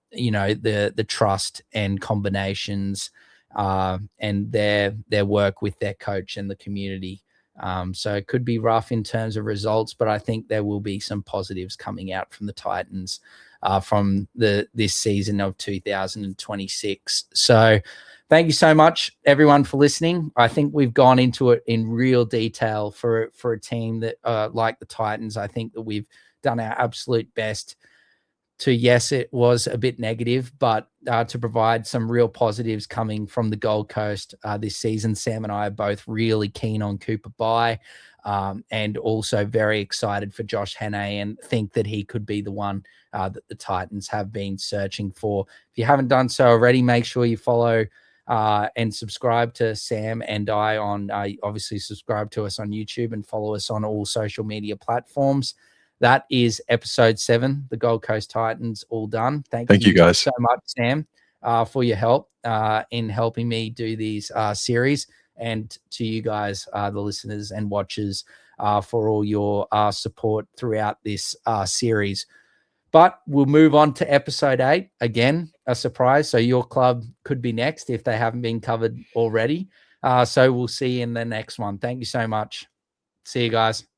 trust and combinations and their work with their coach and the community. So it could be rough in terms of results, but I think there will be some positives coming out from the Titans from this season of 2026. So thank you so much, everyone, for listening. I think we've gone into it in real detail for a team that like the Titans. I think that we've done our absolute best to, yes, it was a bit negative, but to provide some real positives coming from the Gold Coast this season. Sam and I are both really keen on Cooper Bye and also very excited for Josh Hannay and think that he could be the one that the Titans have been searching for. If you haven't done so already, make sure you follow and subscribe to Sam and I on, obviously subscribe to us on YouTube and follow us on all social media platforms. That is episode 7, the Gold Coast Titans, all done. Thank you guys so much, Sam, for your help in helping me do these series, and to you guys, the listeners and watchers, for all your support throughout this series. But we'll move on to episode 8. Again, a surprise. So your club could be next if they haven't been covered already. So we'll see you in the next one. Thank you so much. See you guys.